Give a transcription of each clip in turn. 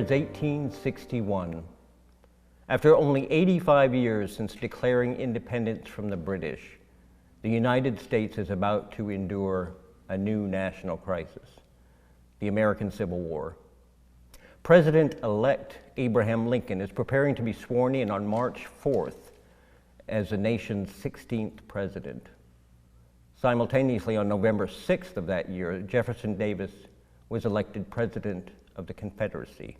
is 1861. After only 85 years since declaring independence from the British, the United States is about to endure a new national crisis, the American Civil War. President-elect Abraham Lincoln is preparing to be sworn in on March 4th as the nation's 16th president. Simultaneously, on November 6th of that year, Jefferson Davis was elected President of the Confederacy.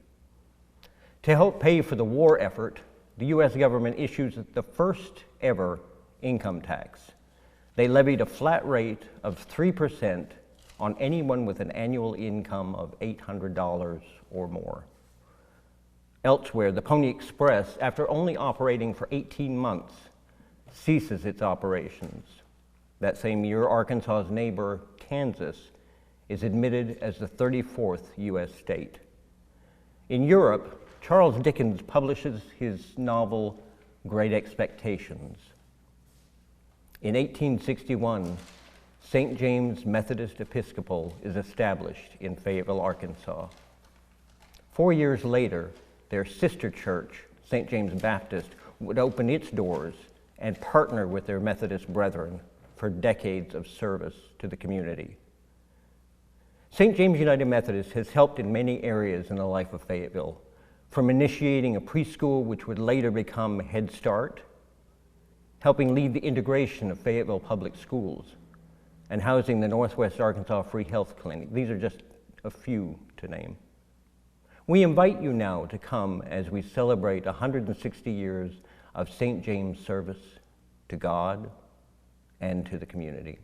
To help pay for the war effort, the U.S. government issues the first ever income tax. They levied a flat rate of 3% on anyone with an annual income of $800 or more. Elsewhere, the Pony Express, after only operating for 18 months, ceases its operations. That same year, Arkansas's neighbor, Kansas, is admitted as the 34th U.S. state. In Europe, Charles Dickens publishes his novel, Great Expectations. In 1861, St. James Methodist Episcopal is established in Fayetteville, Arkansas. 4 years later, their sister church, St. James Baptist, would open its doors and partner with their Methodist brethren for decades of service to the community. St. James United Methodist has helped in many areas in the life of Fayetteville, from initiating a preschool which would later become Head Start, helping lead the integration of Fayetteville Public Schools, and housing the Northwest Arkansas Free Health Clinic. These are just a few to name. We invite you now to come as we celebrate 160 years of St. James service to God and to the community.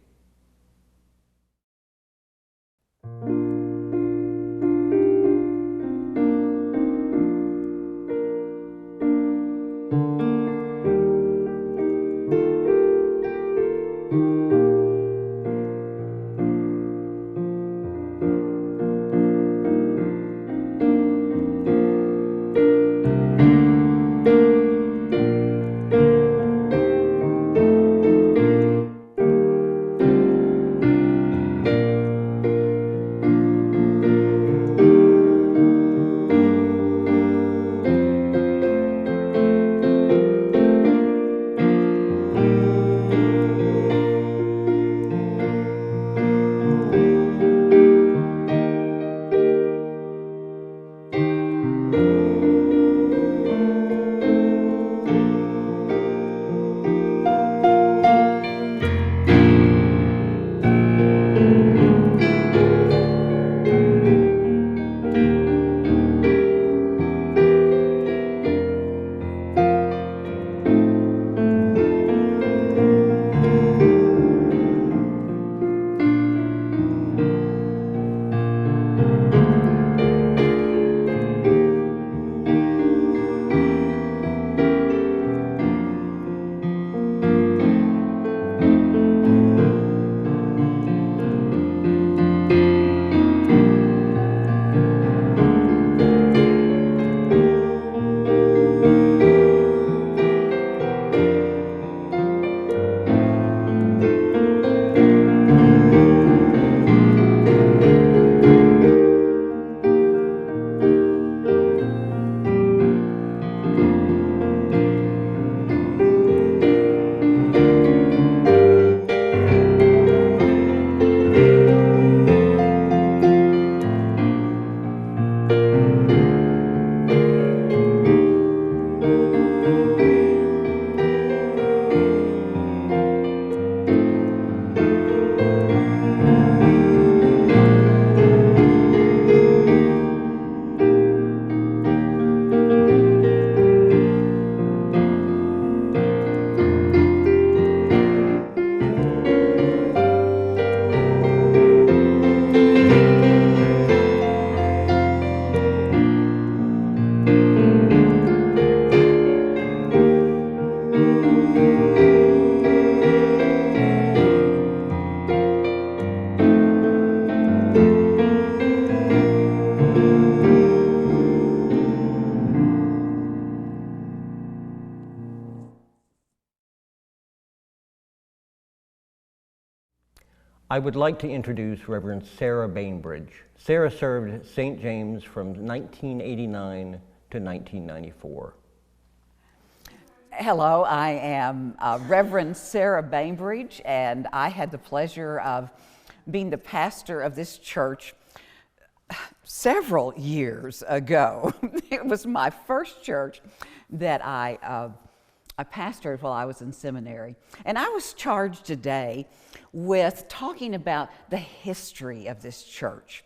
I would like to introduce Reverend Sarah Bainbridge. Sarah served St. James from 1989 to 1994. Hello, I am Reverend Sarah Bainbridge, and I had the pleasure of being the pastor of this church several years ago. It was my first church that I pastored while I was in seminary. And I was charged today with talking about the history of this church.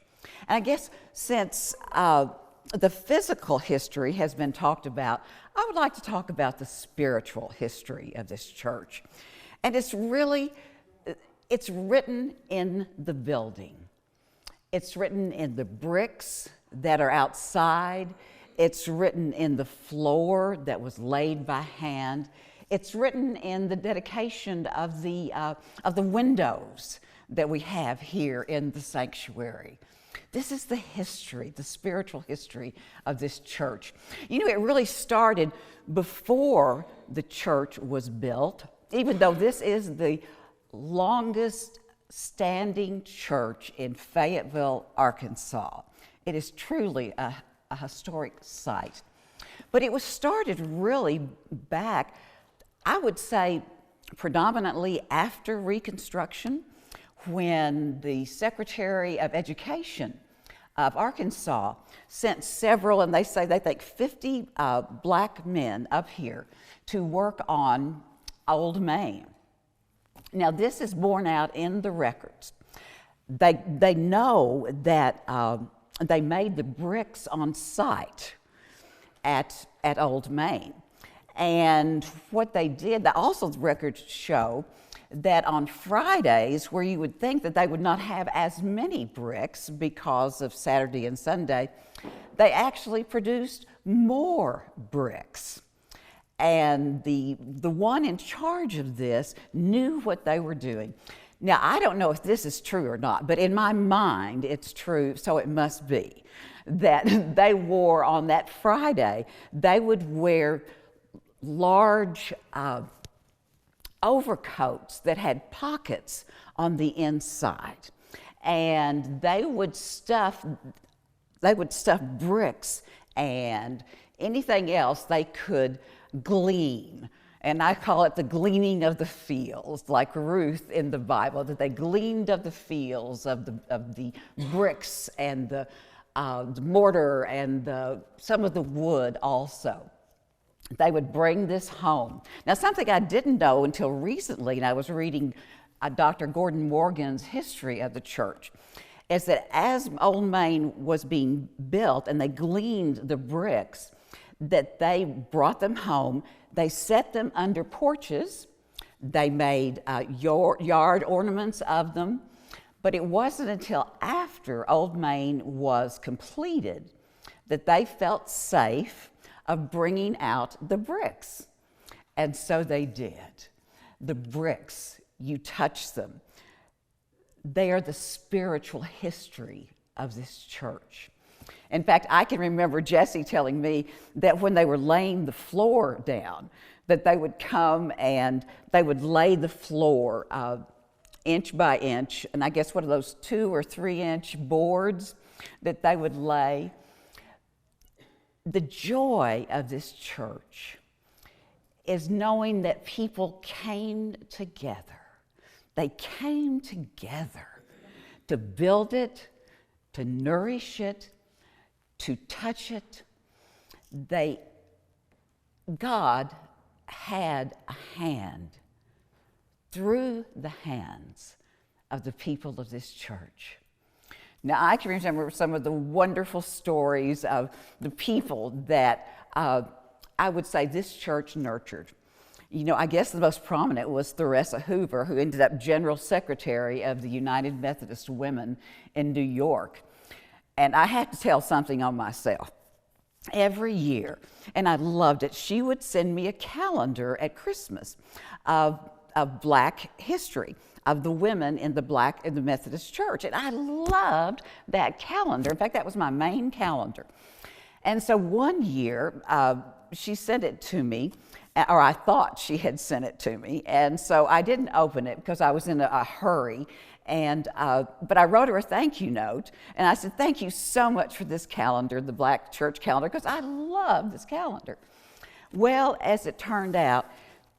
And I guess since the physical history has been talked about, I would like to talk about the spiritual history of this church. And it's written in the building. It's written in the bricks that are outside. It's written in the floor that was laid by hand. It's written in the dedication of the windows that we have here in the sanctuary. This is the history, the spiritual history of this church. You know, it really started before the church was built, even though this is the longest standing church in Fayetteville, Arkansas. It is truly a historic site. But it was started really back, I would say, predominantly after Reconstruction, when the Secretary of Education of Arkansas sent several, and they say they think 50 black men up here to work on Old Main. Now, this is borne out in the records. They know that they made the bricks on site at Old Main. And what they did, also the records show that on Fridays, where you would think that they would not have as many bricks because of Saturday and Sunday, they actually produced more bricks. And the one in charge of this knew what they were doing. Now, I don't know if this is true or not, but in my mind, it's true, so it must be, that they wore on that Friday, they would wear large overcoats that had pockets on the inside. And they would stuff bricks and anything else they could glean. And I call it the gleaning of the fields, like Ruth in the Bible, that they gleaned of the fields, of the bricks and the mortar and some of the wood also. They would bring this home. Now, something I didn't know until recently, and I was reading Dr. Gordon Morgan's history of the church, is that as Old Main was being built and they gleaned the bricks, that they brought them home, they set them under porches, they made yard ornaments of them, but it wasn't until after Old Main was completed that they felt safe of bringing out the bricks. And so they did. The bricks, you touch them. They are the spiritual history of this church. In fact, I can remember Jesse telling me that when they were laying the floor down, that they would come and they would lay the floor inch by inch, and I guess one of those 2 or 3 inch boards that they would lay. The joy of this church is knowing that people came together. They came together to build it, to nourish it, to touch it. God had a hand through the hands of the people of this church. Now, I can remember some of the wonderful stories of the people that I would say this church nurtured. You know, I guess the most prominent was Theresa Hoover, who ended up General Secretary of the United Methodist Women in New York. And I have to tell something on myself. Every year, and I loved it, she would send me a calendar at Christmas of Black history, of the women in the Methodist Church. And I loved that calendar. In fact, that was my main calendar. And so one year, she sent it to me, or I thought she had sent it to me. And so I didn't open it because I was in a hurry. But I wrote her a thank you note, and I said, thank you so much for this calendar, the Black Church calendar, because I love this calendar. Well, as it turned out,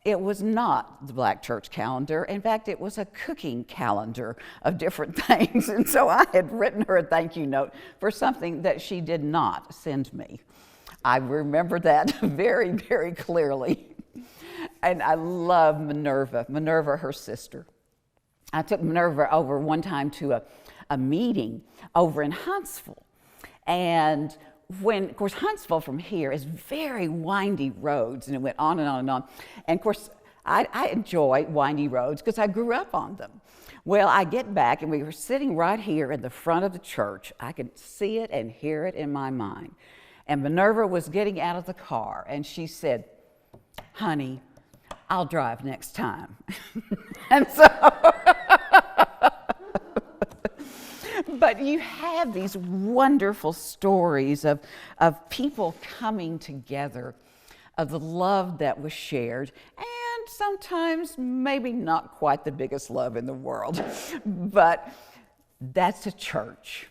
it was not the Black Church calendar. In fact, it was a cooking calendar of different things. And so I had written her a thank you note for something that she did not send me. I remember that very, very clearly. And I love Minerva, her sister. I took Minerva over one time to a meeting over in Huntsville. And of course, Huntsville from here is very windy roads, and it went on and on and on. And of course, I enjoy windy roads because I grew up on them. Well, I get back, and we were sitting right here in the front of the church. I could see it and hear it in my mind. And Minerva was getting out of the car, and she said, honey, I'll drive next time. And so, but you have these wonderful stories of people coming together, of the love that was shared, and sometimes maybe not quite the biggest love in the world, but that's a church.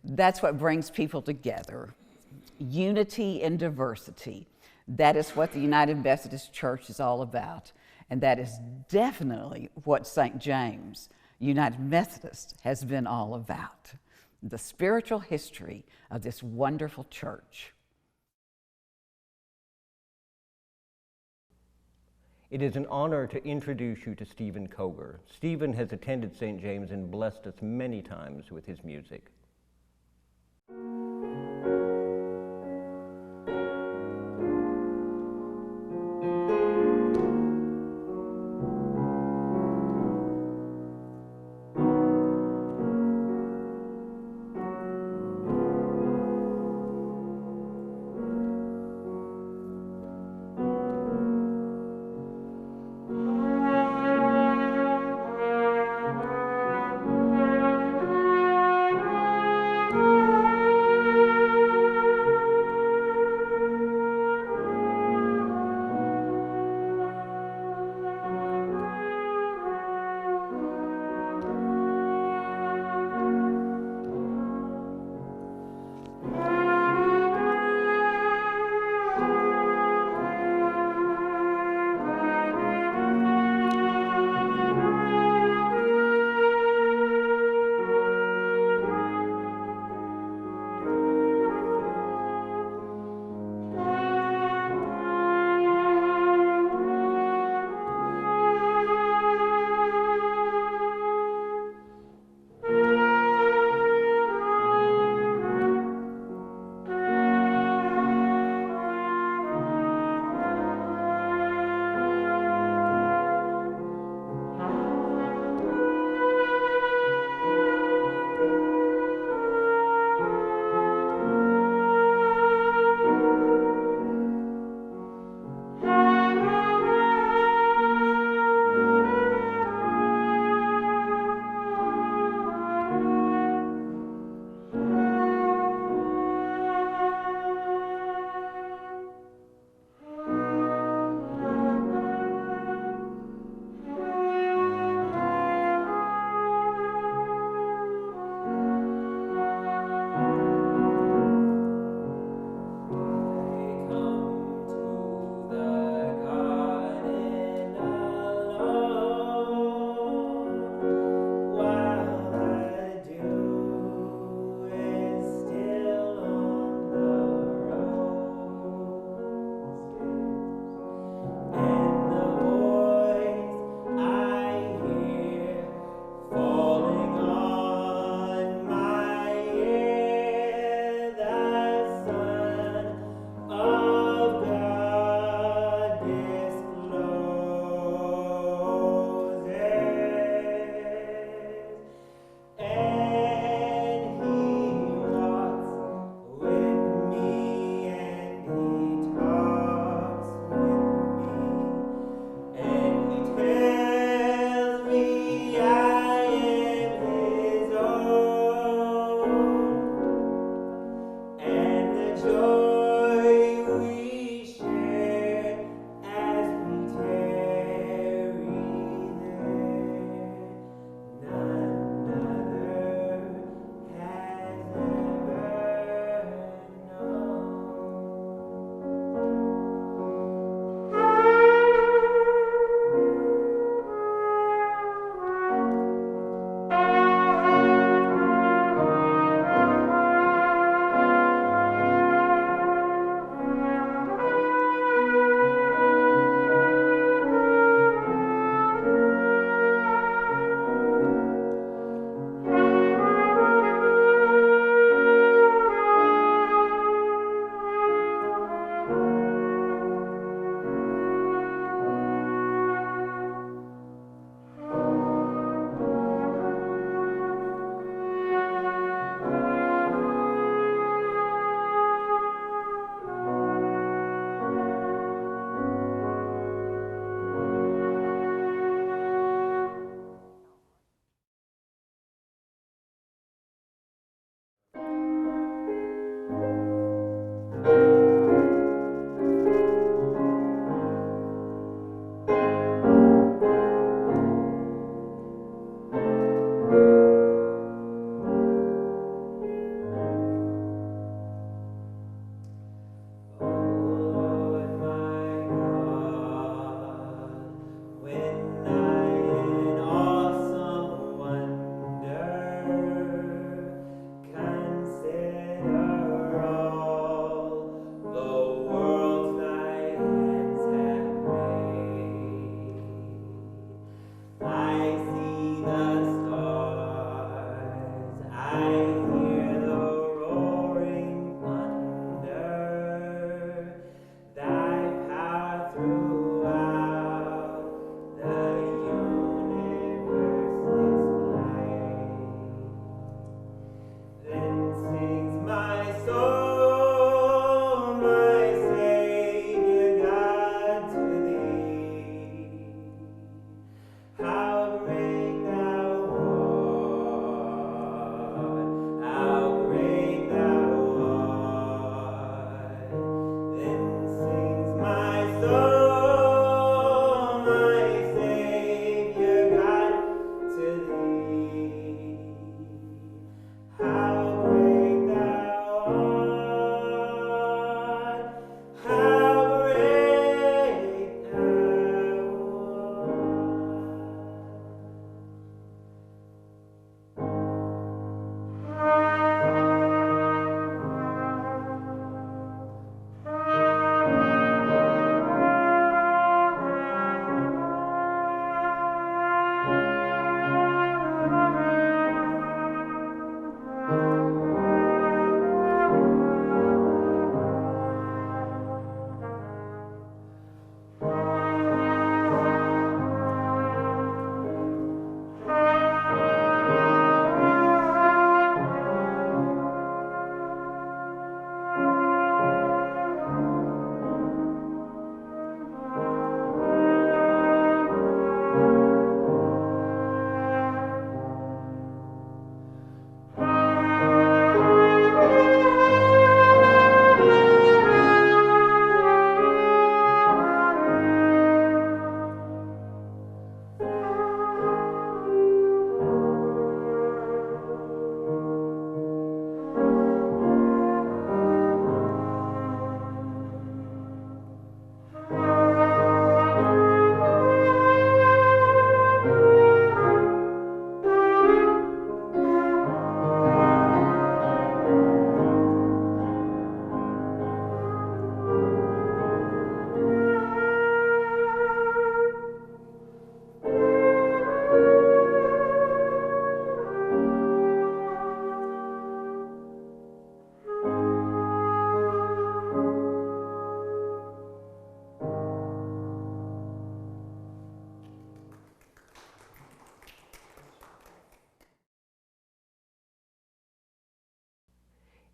That's what brings people together. Unity in diversity. That is what the United Methodist Church is all about. And that is definitely what St. James United Methodist has been all about. The spiritual history of this wonderful church. It is an honor to introduce you to Stephen Koger. Stephen has attended St. James and blessed us many times with his music.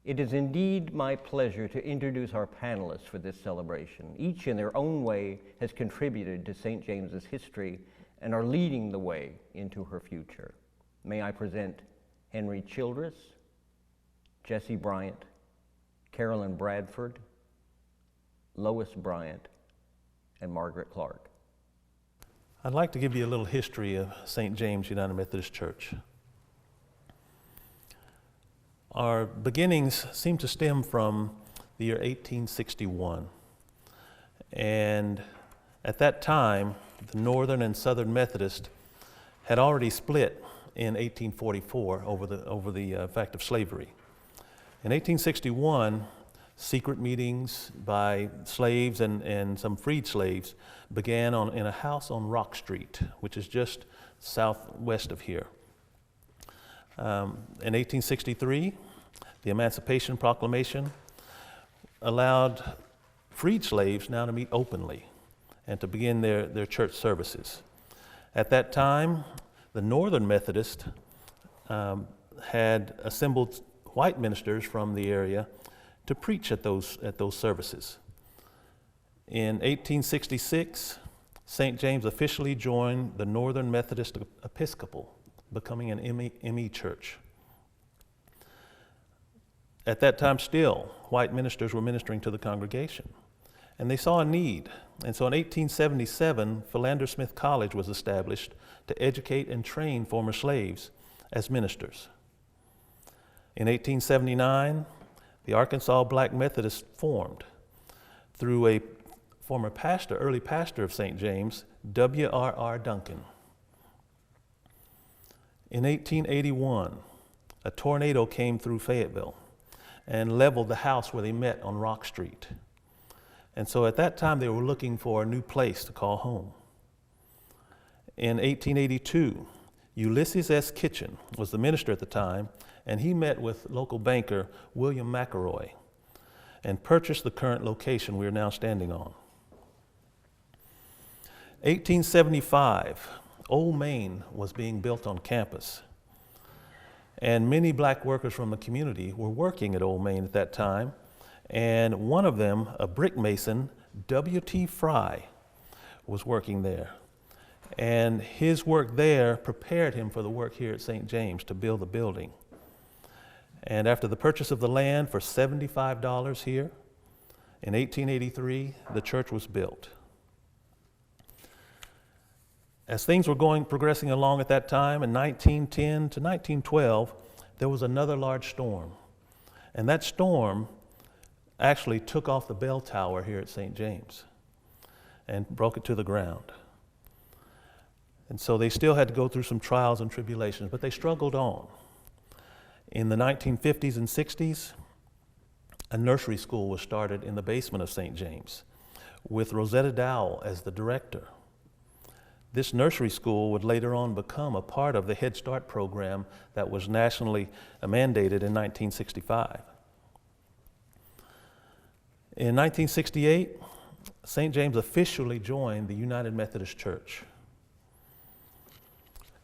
It is indeed my pleasure to introduce our panelists for this celebration. Each in their own way has contributed to St. James's history and are leading the way into her future. May I present Henry Childress, Jesse Bryant, Carolyn Bradford, Lois Bryant, and Margaret Clark. I'd like to give you a little history of St. James United Methodist Church. Our beginnings seem to stem from the year 1861. And at that time, the Northern and Southern Methodist had already split in 1844 over the fact of slavery. In 1861, secret meetings by slaves and some freed slaves began in a house on Rock Street, which is just southwest of here. In 1863, the Emancipation Proclamation allowed freed slaves now to meet openly and to begin their church services. At that time, the Northern Methodist had assembled white ministers from the area to preach at those services. In 1866, St. James officially joined the Northern Methodist Episcopal, becoming an ME church. At that time still, white ministers were ministering to the congregation, and they saw a need. And so in 1877, Philander Smith College was established to educate and train former slaves as ministers. In 1879, the Arkansas Black Methodists formed through a former pastor, early pastor of St. James, W.R.R. Duncan. In 1881, a tornado came through Fayetteville and leveled the house where they met on Rock Street. And so at that time, they were looking for a new place to call home. In 1882, Ulysses S. Kitchen was the minister at the time, and he met with local banker William McElroy and purchased the current location we are now standing on. 1875, Old Main was being built on campus, and many black workers from the community were working at Old Main at that time, and one of them, a brick mason, W.T. Fry, was working there. And his work there prepared him for the work here at St. James to build the building. And after the purchase of the land for $75 here, in 1883, the church was built. As things were progressing along at that time, in 1910 to 1912, there was another large storm. And that storm actually took off the bell tower here at St. James and broke it to the ground. And so they still had to go through some trials and tribulations, but they struggled on. In the 1950s and 60s, a nursery school was started in the basement of St. James with Rosetta Dowell as the director. This nursery school would later on become a part of the Head Start program that was nationally mandated in 1965. In 1968, St. James officially joined the United Methodist Church.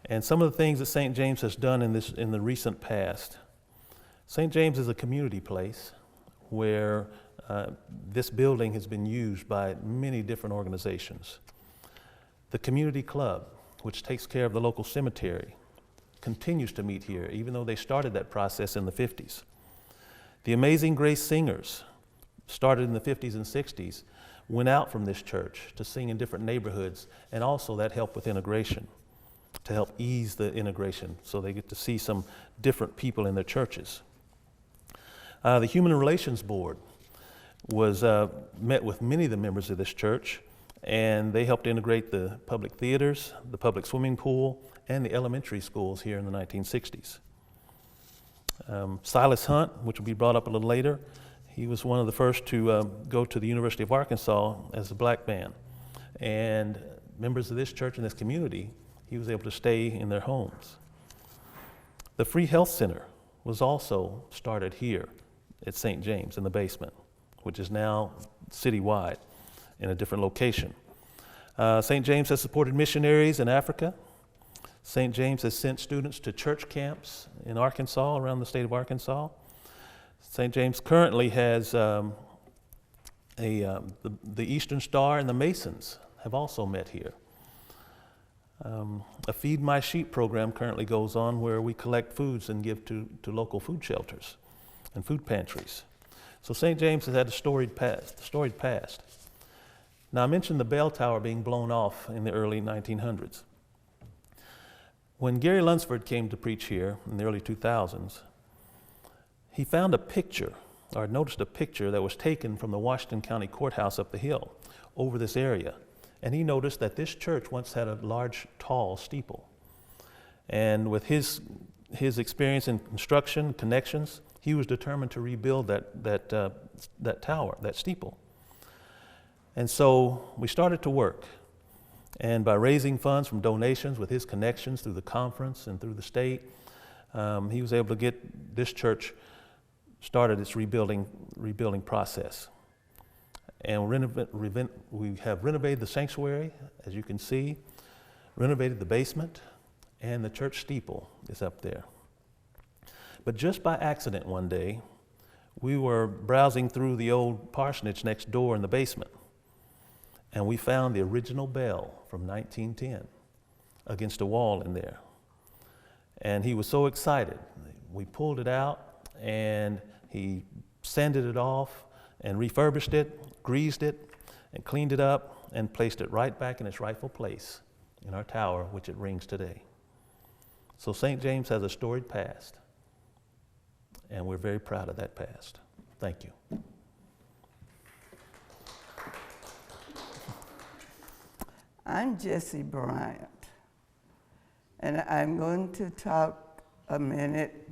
And some of the things that St. James has done in the recent past. St. James is a community place where this building has been used by many different organizations. The Community Club, which takes care of the local cemetery, continues to meet here, even though they started that process in the 50s. The Amazing Grace Singers, started in the 50s and 60s, went out from this church to sing in different neighborhoods, and also that helped with integration, to help ease the integration so they get to see some different people in their churches. The Human Relations Board was met with many of the members of this church, and they helped integrate the public theaters, the public swimming pool, and the elementary schools here in the 1960s. Silas Hunt, which will be brought up a little later, he was one of the first to go to the University of Arkansas as a black man. And members of this church and this community, he was able to stay in their homes. The Free Health Center was also started here at St. James in the basement, which is now citywide in a different location. St. James has supported missionaries in Africa. St. James has sent students to church camps in Arkansas, around the state of Arkansas. St. James currently has the Eastern Star and the Masons have also met here. A Feed My Sheep program currently goes on where we collect foods and give to local food shelters and food pantries. So St. James has had a storied past. Now I mentioned the bell tower being blown off in the early 1900s. When Gary Lunsford came to preach here in the early 2000s, he found a picture, or noticed a picture that was taken from the Washington County Courthouse up the hill over this area. And he noticed that this church once had a large, tall steeple. And with his experience in construction, connections, he was determined to rebuild that tower, that steeple. And so we started to work. And by raising funds from donations with his connections through the conference and through the state, he was able to get this church started its rebuilding process. And we have renovated the sanctuary, as you can see, renovated the basement, and the church steeple is up there. But just by accident one day, we were browsing through the old parsonage next door in the basement, and we found the original bell from 1910 against a wall in there. And he was so excited. We pulled it out, and he sanded it off and refurbished it, greased it, and cleaned it up, and placed it right back in its rightful place in our tower, which it rings today. So St. James has a storied past, and we're very proud of that past. Thank you. I'm Jessie Bryant, and I'm going to talk a minute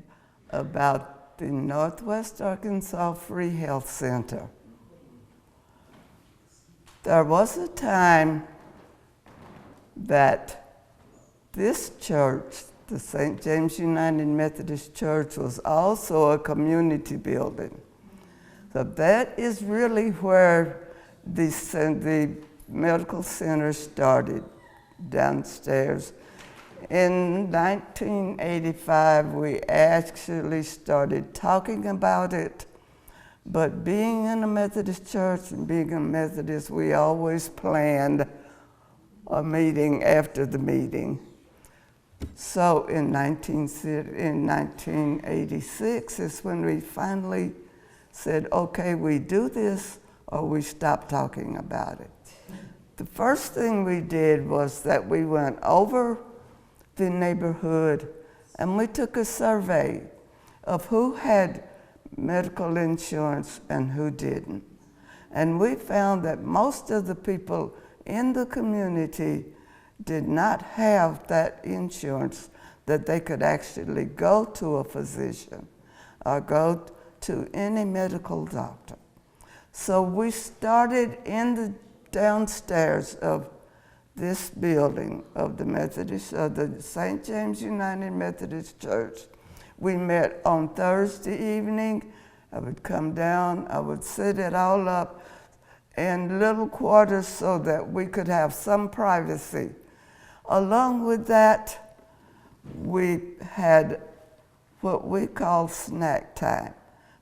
about the Northwest Arkansas Free Health Center. There was a time that this church, the St. James United Methodist Church, was also a community building. So that is really where the medical center started, downstairs. In 1985, we actually started talking about it, but being in a Methodist church and being a Methodist, we always planned a meeting after the meeting. So in 1986 is when we finally said, okay, we do this or we stop talking about it. The first thing we did was that we went over the neighborhood and we took a survey of who had medical insurance and who didn't. And we found that most of the people in the community did not have that insurance that they could actually go to a physician or go to any medical doctor. So we started in the downstairs of this building of the Methodist, of the St. James United Methodist Church. We met on Thursday evening. I would come down, I would set it all up in little quarters so that we could have some privacy. Along with that, we had what we call snack time,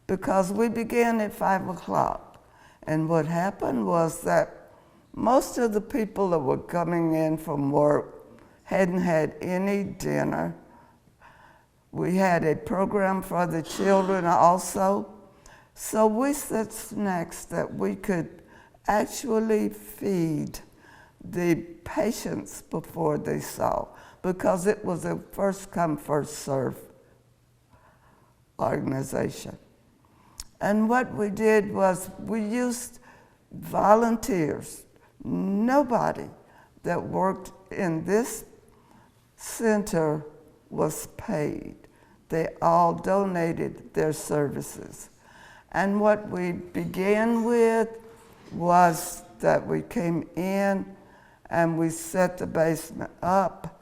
because we began at 5 o'clock. And what happened was that most of the people that were coming in from work hadn't had any dinner. We had a program for the children also. So we set snacks that we could actually feed the patients before they saw, because it was a first come, first serve organization. And what we did was we used volunteers. Nobody that worked in this center was paid. They all donated their services. And what we began with was that we came in and we set the basement up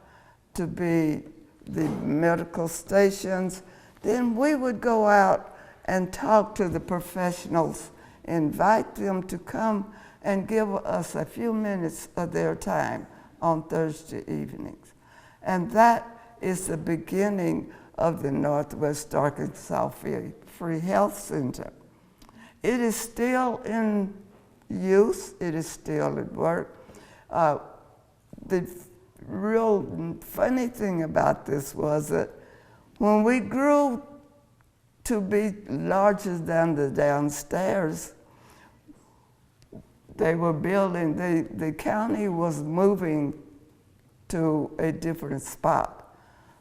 to be the medical stations. Then we would go out and talk to the professionals, invite them to come and give us a few minutes of their time on Thursday evenings. And that is the beginning of the Northwest Arkansas Free Health Center. It is still in use, it is still at work. The real funny thing about this was that when we grew to be larger than the downstairs, they were building, the county was moving to a different spot.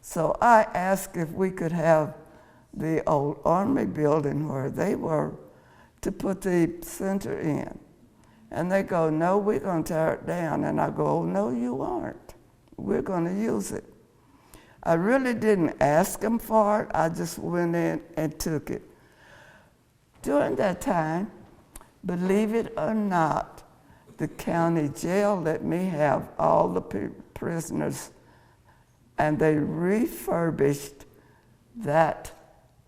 So I asked if we could have the old Army building where they were to put the center in. And they go, no, we're going to tear it down. And I go, oh, no, you aren't. We're going to use it. I really didn't ask them for it. I just went in and took it. During that time, believe it or not, the county jail let me have all the prisoners, and they refurbished that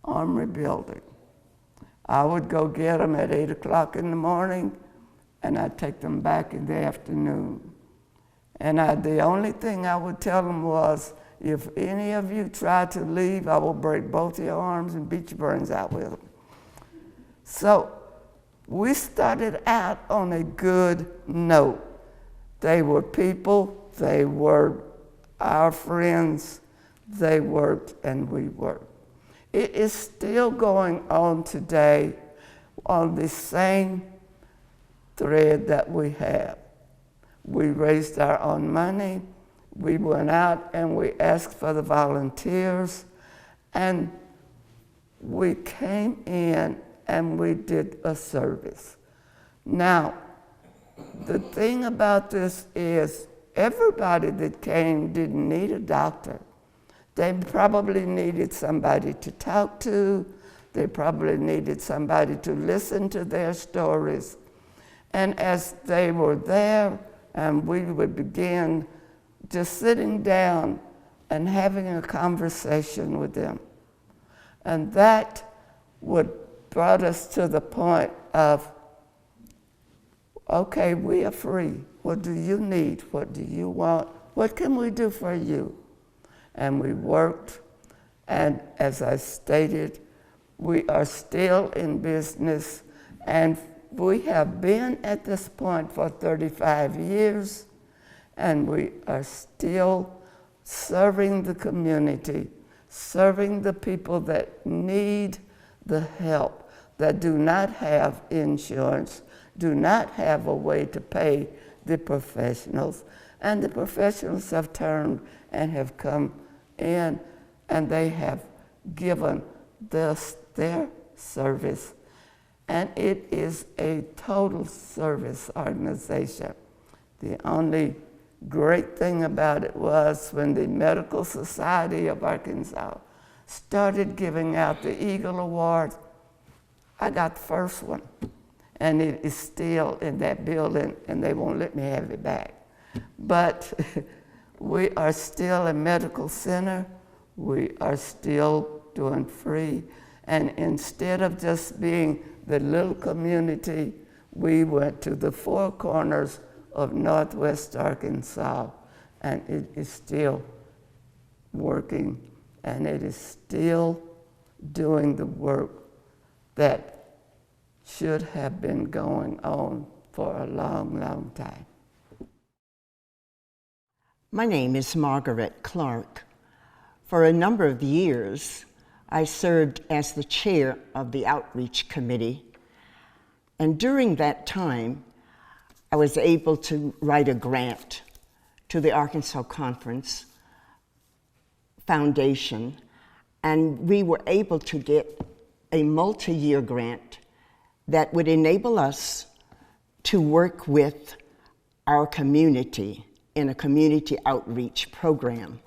Armory building. I would go get them at 8 o'clock in the morning, and I'd take them back in the afternoon. And the only thing I would tell them was, if any of you try to leave, I will break both your arms and beat your brains out with them. So we started out on a good note. They were people, they were our friends, they worked and we worked. It is still going on today on the same thread that we have. We raised our own money, we went out and we asked for the volunteers, and we came in and we did a service. Now, the thing about this is everybody that came didn't need a doctor. They probably needed somebody to talk to. They probably needed somebody to listen to their stories. And as they were there, and we would begin just sitting down and having a conversation with them. And that brought us to the point of, okay, we are free. What do you need? What do you want? What can we do for you? And we worked, and as I stated, we are still in business, and we have been at this point for 35 years, and we are still serving the community, serving the people that need the help, that do not have insurance, do not have a way to pay the professionals. And the professionals have turned and have come in, and they have given us their service. And it is a total service organization. The only great thing about it was when the Medical Society of Arkansas started giving out the Eagle Award, I got the first one. And it is still in that building, and they won't let me have it back. But we are still a medical center. We are still doing free. And instead of just being the little community, we went to the four corners of Northwest Arkansas, and it is still working, and it is still doing the work that should have been going on for a long, long time. My name is Margaret Clark. For a number of years, I served as the chair of the Outreach Committee, and during that time, I was able to write a grant to the Arkansas Conference Foundation, and we were able to get a multi-year grant that would enable us to work with our community in a community outreach program.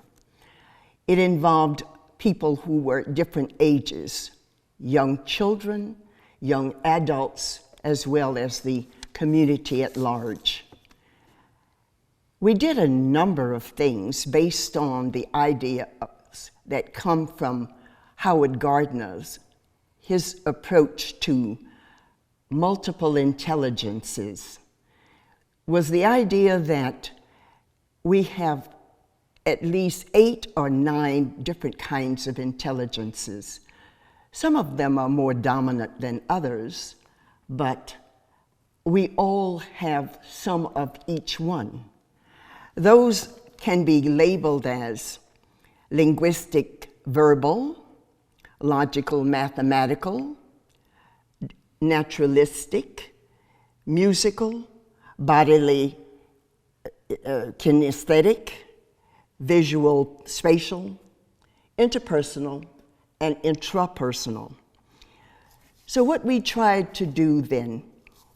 It involved people who were different ages, young children, young adults, as well as the community at large. We did a number of things based on the ideas that come from Howard Gardner's, his approach to multiple intelligences, was the idea that we have at least 8 or 9 different kinds of intelligences. Some of them are more dominant than others, but we all have some of each one. Those can be labeled as linguistic verbal, logical mathematical, naturalistic, musical, bodily kinesthetic, visual spatial, interpersonal, and intrapersonal. So what we tried to do then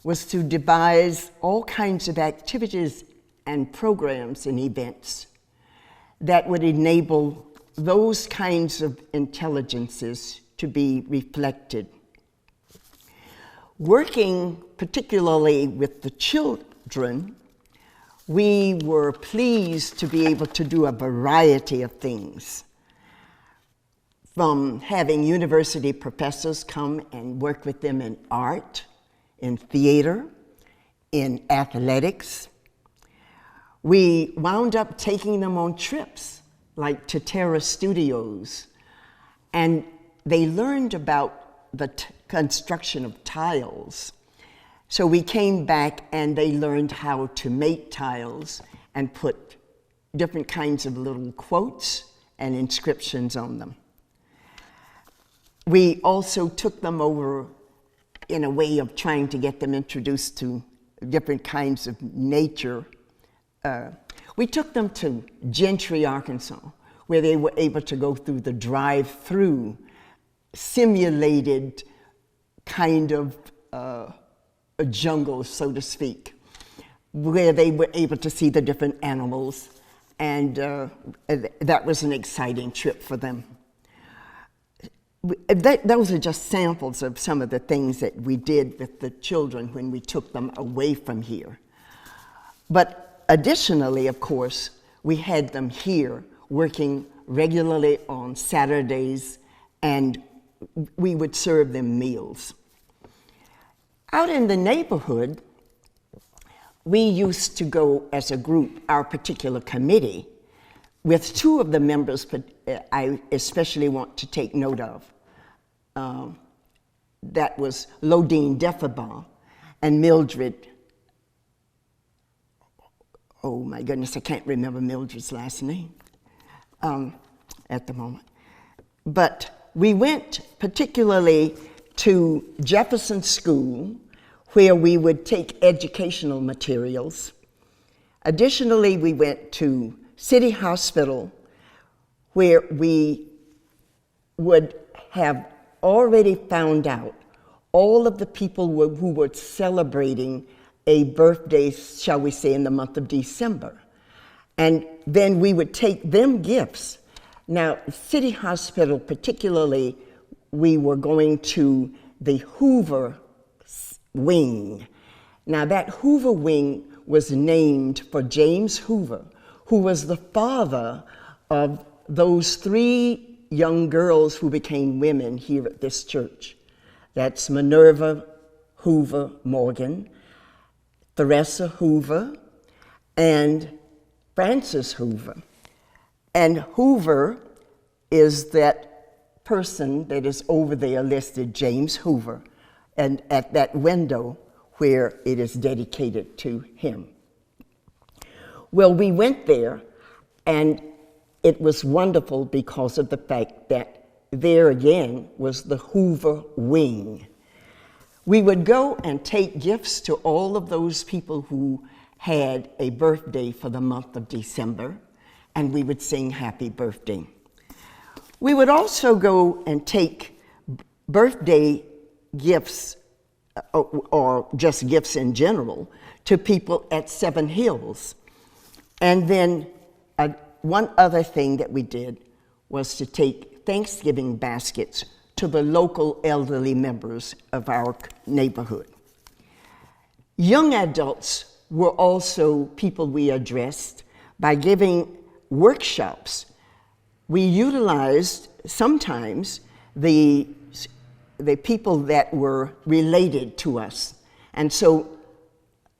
was to devise all kinds of activities and programs and events that would enable those kinds of intelligences to be reflected. Working particularly with the children, we were pleased to be able to do a variety of things, from having university professors come and work with them in art, in theater, in athletics. We wound up taking them on trips, like to Terra Studios, and they learned about the construction of tiles. So we came back and they learned how to make tiles and put different kinds of little quotes and inscriptions on them. We also took them over in a way of trying to get them introduced to different kinds of nature. We took them to Gentry, Arkansas, where they were able to go through the drive-through simulated kind of a jungle, so to speak, where they were able to see the different animals, and that was an exciting trip for them. Those are just samples of some of the things that we did with the children when we took them away from here. But additionally, of course, we had them here working regularly on Saturdays, and we would serve them meals. Out in the neighborhood, we used to go as a group, our particular committee, with 2 of the members I especially want to take note of. That was Lodine Defaba and Mildred. Oh my goodness, I can't remember Mildred's last name at the moment. But we went particularly to Jefferson School, where we would take educational materials. Additionally, we went to City Hospital, where we would have already found out all of the people who were celebrating a birthday, shall we say, in the month of December. And then we would take them gifts. Now, City Hospital particularly, we were going to the Hoover wing. Now, that Hoover wing was named for James Hoover, who was the father of those 3 young girls who became women here at this church. That's Minerva Hoover Morgan, Theresa Hoover, and Frances Hoover. And Hoover is that person that is over there listed, James Hoover, and at that window where it is dedicated to him. Well, we went there, and it was wonderful because of the fact that there again was the Hoover wing. We would go and take gifts to all of those people who had a birthday for the month of December, and we would sing happy birthday. We would also go and take birthday gifts, or just gifts in general, to people at Seven Hills. And then one other thing that we did was to take Thanksgiving baskets to the local elderly members of our neighborhood. Young adults were also people we addressed by giving workshops. We utilized sometimes the people that were related to us. And so,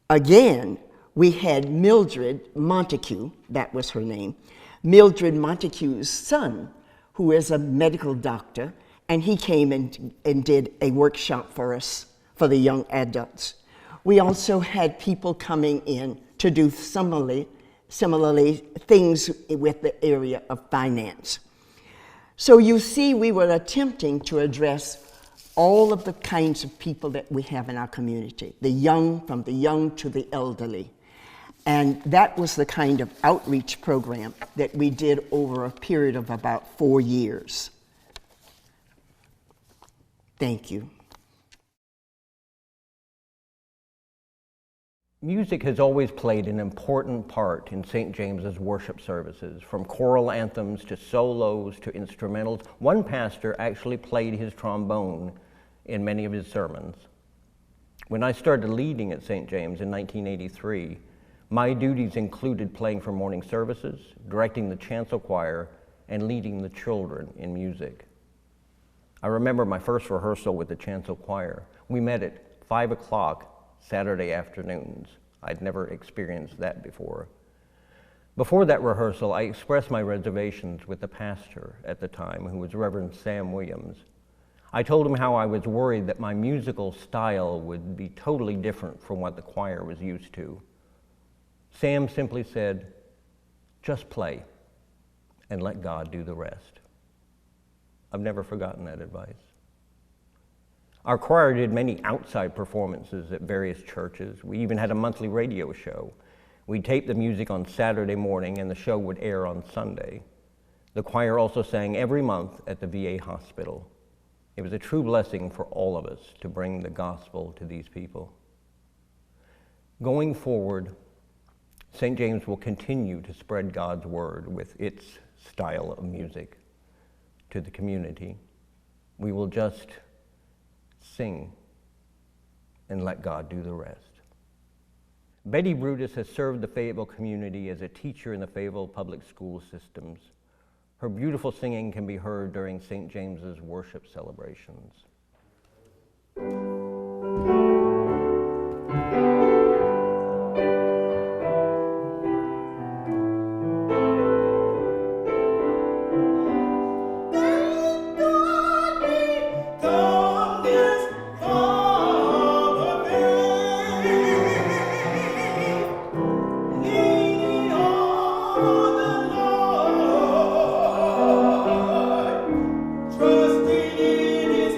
again, we had Mildred Montague, that was her name, Mildred Montague's son, who is a medical doctor, and he came and did a workshop for us, for the young adults. We also had people coming in to do similarly things with the area of finance. So you see, we were attempting to address all of the kinds of people that we have in our community, from the young to the elderly. And that was the kind of outreach program that we did over a period of about 4 years. Thank you. Music has always played an important part in St. James's worship services, from choral anthems to solos to instrumentals. One pastor actually played his trombone in many of his sermons. When I started leading at St. James in 1983, my duties included playing for morning services, directing the chancel choir, and leading the children in music. I remember my first rehearsal with the chancel choir. We met at 5 o'clock Saturday afternoons. I'd never experienced that before. Before that rehearsal, I expressed my reservations with the pastor at the time, who was Reverend Sam Williams. I told him how I was worried that my musical style would be totally different from what the choir was used to. Sam simply said, "Just play and let God do the rest." I've never forgotten that advice. Our choir did many outside performances at various churches. We even had a monthly radio show. We taped the music on Saturday morning and the show would air on Sunday. The choir also sang every month at the VA hospital. It was a true blessing for all of us to bring the gospel to these people. Going forward, St. James will continue to spread God's word with its style of music to the community. We will just sing and let God do the rest. Betty Brutus has served the Fayetteville community as a teacher in the Fayetteville public school systems. Her beautiful singing can be heard during St. James's worship celebrations. Trusting in His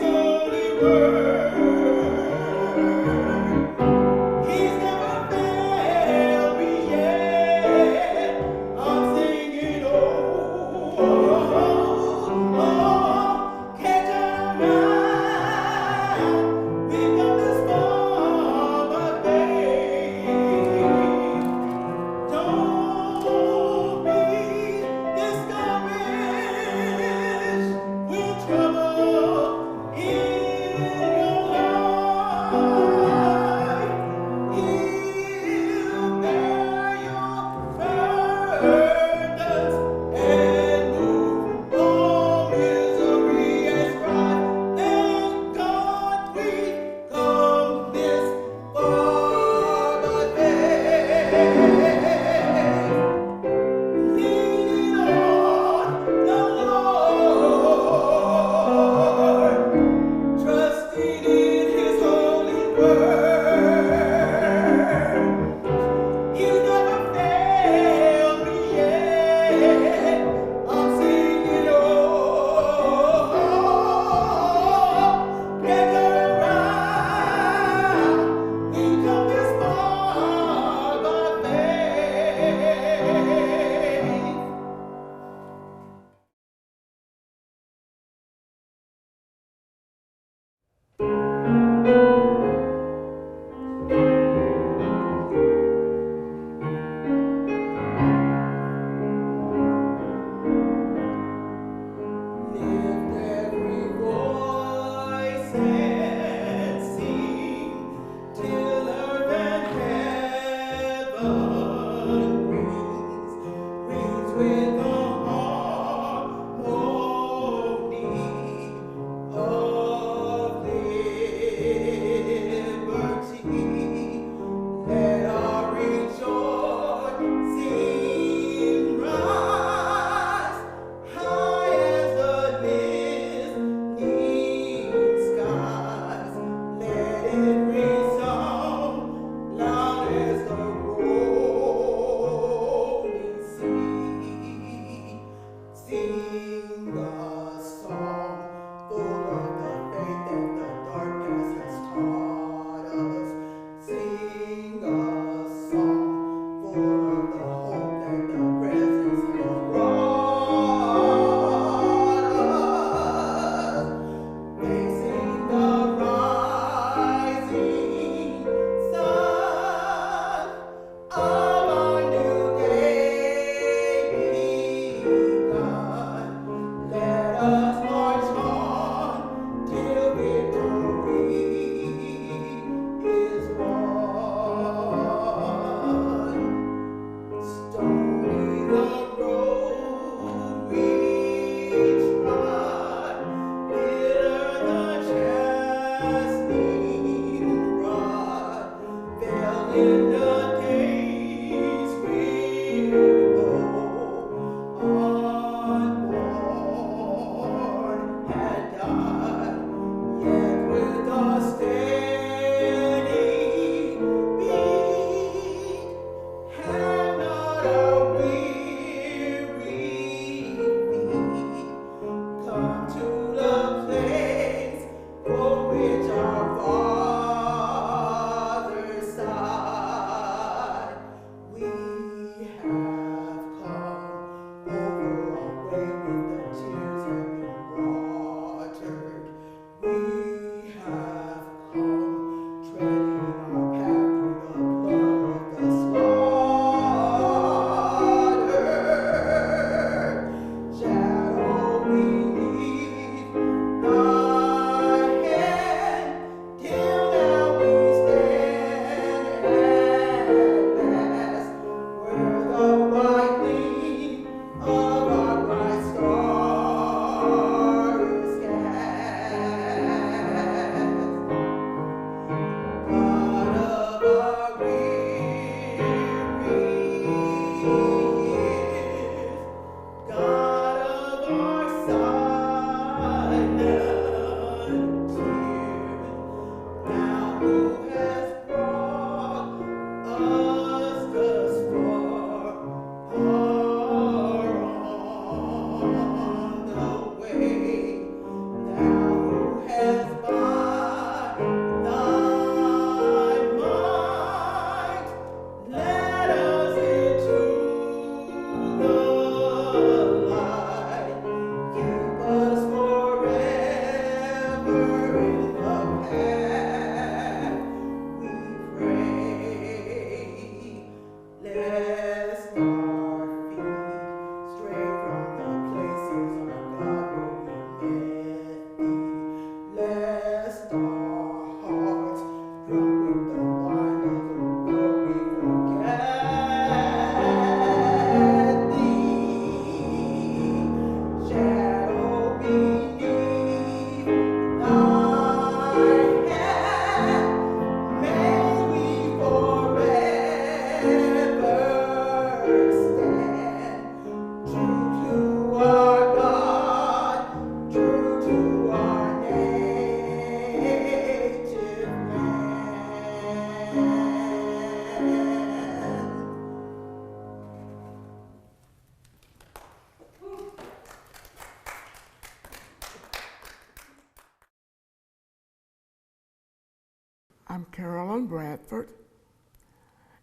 I'm Carolyn Bradford.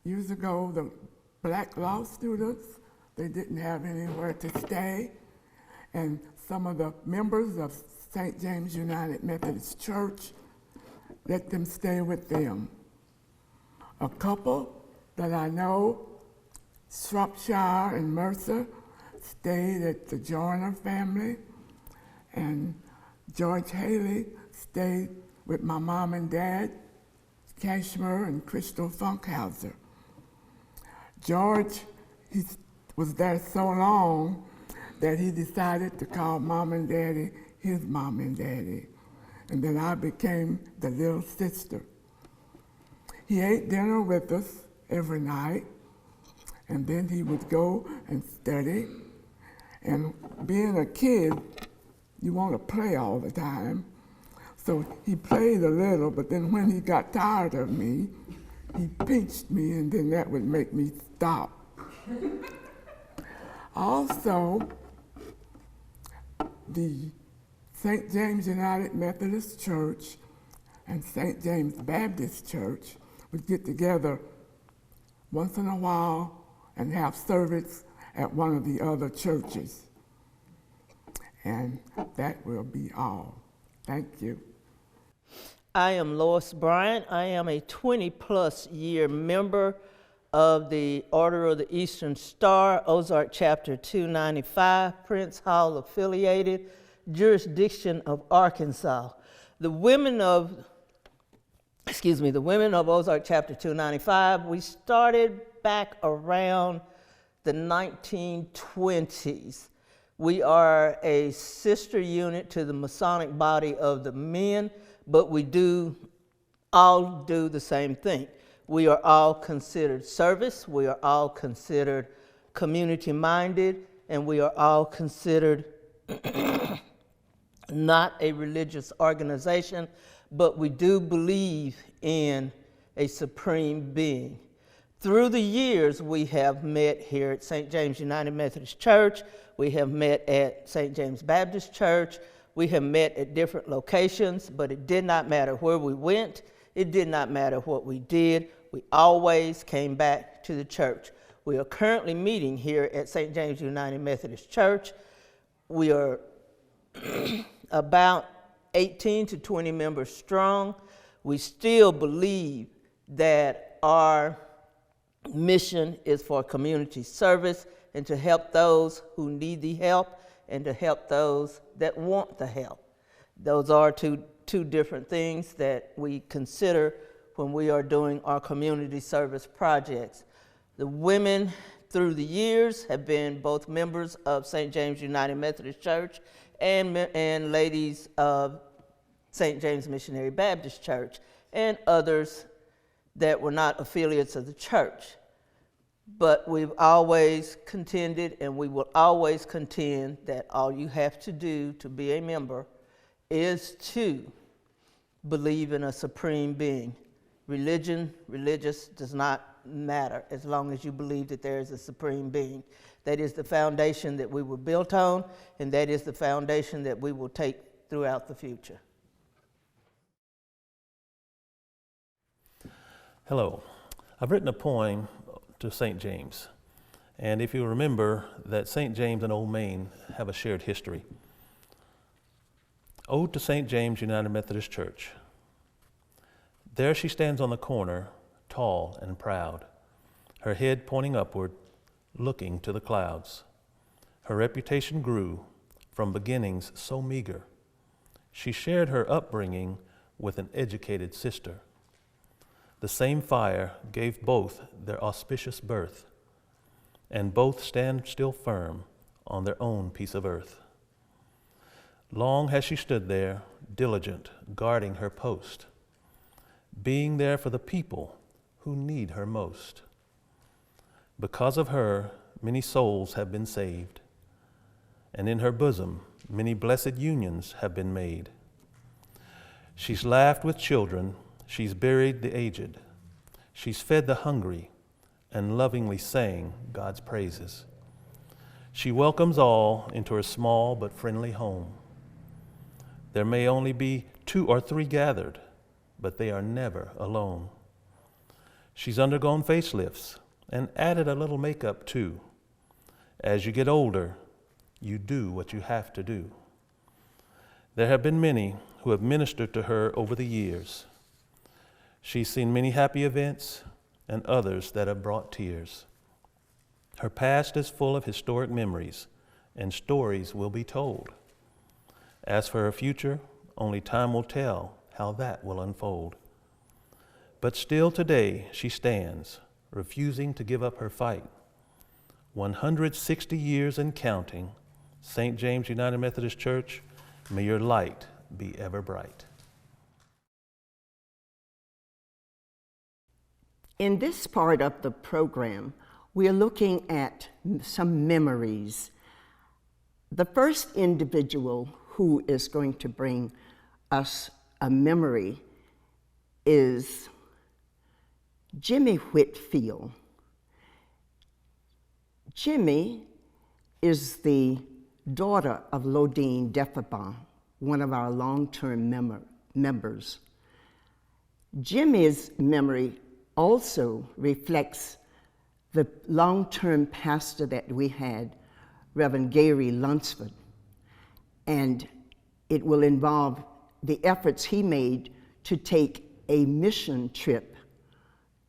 Years ago, the black law students, they didn't have anywhere to stay, and some of the members of St. James United Methodist Church let them stay with them. A couple that I know, Shropshire and Mercer, stayed at the Joyner family, and George Haley stayed with my mom and dad, Cashmere and Crystal Funkhauser. George, he was there so long that he decided to call mom and daddy his mom and daddy. And then I became the little sister. He ate dinner with us every night, and then he would go and study. And being a kid, you want to play all the time. So he played a little, but then when he got tired of me, he pinched me, and then that would make me stop. Also, the St. James United Methodist Church and St. James Baptist Church would get together once in a while and have service at one of the other churches. And that will be all. Thank you. I am Lois Bryant. I am a 20-plus year member of the Order of the Eastern Star, Ozark Chapter 295, Prince Hall affiliated, jurisdiction of Arkansas. The women of Ozark Chapter 295, we started back around the 1920s. We are a sister unit to the Masonic body of the men, but we all do the same thing. We are all considered service, we are all considered community-minded, and we are all considered not a religious organization, but we do believe in a supreme being. Through the years, we have met here at St. James United Methodist Church, we have met at St. James Baptist Church, we have met at different locations, but it did not matter where we went, it did not matter what we did, we always came back to the church. We are currently meeting here at St. James United Methodist Church. We are about 18 to 20 members strong. We still believe that our mission is for community service and to help those who need the help and to help those that want the help. Those are two different things that we consider when we are doing our community service projects. The women through the years have been both members of St. James United Methodist Church and ladies of St. James Missionary Baptist Church and others that were not affiliates of the church. But we've always contended and we will always contend that all you have to do to be a member is to believe in a supreme being. Religious does not matter as long as you believe that there is a supreme being. That is the foundation that we were built on, and that is the foundation that we will take throughout the future. Hello. I've written a poem to St. James, and if you remember that St. James and Old Main have a shared history. Ode to St. James United Methodist Church. There she stands on the corner, tall and proud, her head pointing upward, looking to the clouds. Her reputation grew from beginnings so meager. She shared her upbringing with an educated sister. The same fire gave both their auspicious birth, and both stand still firm on their own piece of earth. Long has she stood there, diligent, guarding her post, being there for the people who need her most. Because of her, many souls have been saved, and in her bosom, many blessed unions have been made. She's laughed with children, she's buried the aged, she's fed the hungry, and lovingly sang God's praises. She welcomes all into her small but friendly home. There may only be 2 or 3 gathered, but they are never alone. She's undergone facelifts and added a little makeup too. As you get older, you do what you have to do. There have been many who have ministered to her over the years. She's seen many happy events and others that have brought tears. Her past is full of historic memories, and stories will be told. As for her future, only time will tell how that will unfold. But still today she stands, refusing to give up her fight. 160 years and counting, St. James United Methodist Church, may your light be ever bright. In this part of the program, we are looking at some memories. The first individual who is going to bring us a memory is Jimmy Whitfield. Jimmy is the daughter of Lodine Defabon, one of our long-term members. Jimmy's memory also reflects the long-term pastor that we had, Reverend Gary Lunsford, and it will involve the efforts he made to take a mission trip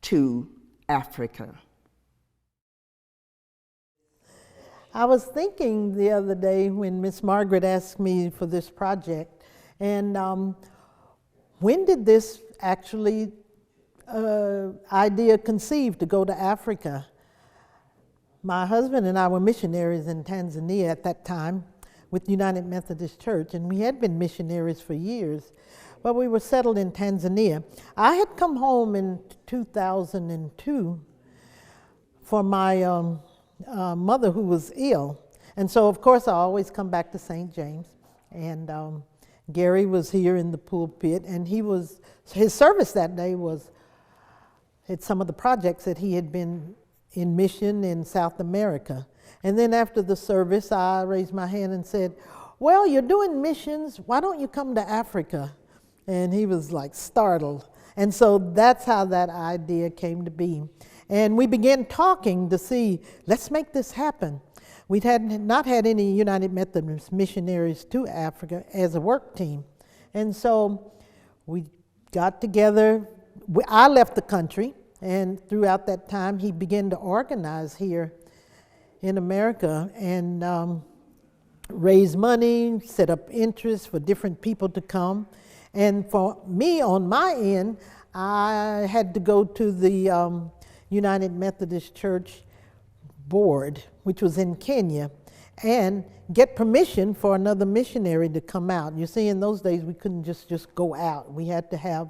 to Africa. I was thinking the other day when Miss Margaret asked me for this project, and when did this actually idea conceive to go to Africa? My husband and I were missionaries in Tanzania at that time with United Methodist Church, and we had been missionaries for years, but we were settled in Tanzania. I had come home in 2002 for my mother who was ill, and so of course I always come back to St. James, and Gary was here in the pulpit, and his service that day was at some of the projects that he had been in mission in South America. And then after the service, I raised my hand and said, well, you're doing missions, why don't you come to Africa? And he was like startled. And so that's how that idea came to be. And we began talking to see, let's make this happen. We'd not had any United Methodist missionaries to Africa as a work team. And so we got together. I left the country, and throughout that time, he began to organize here in America and raise money, set up interest for different people to come. And for me, on my end, I had to go to the United Methodist Church board, which was in Kenya, and get permission for another missionary to come out. You see, in those days, we couldn't just go out. We had to have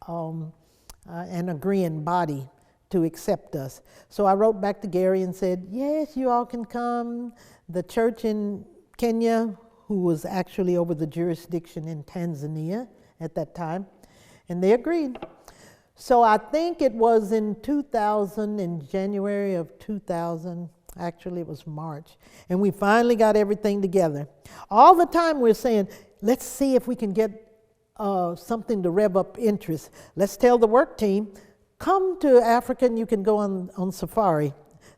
an agreeing body to accept us. So I wrote back to Gary and said, yes, you all can come. The church in Kenya, who was actually over the jurisdiction in Tanzania at that time, and they agreed. So I think it was in 2000, in January of 2000, actually it was March, and we finally got everything together. All the time we're saying, let's see if we can get something to rev up interest. Let's tell the work team, come to Africa and you can go on safari.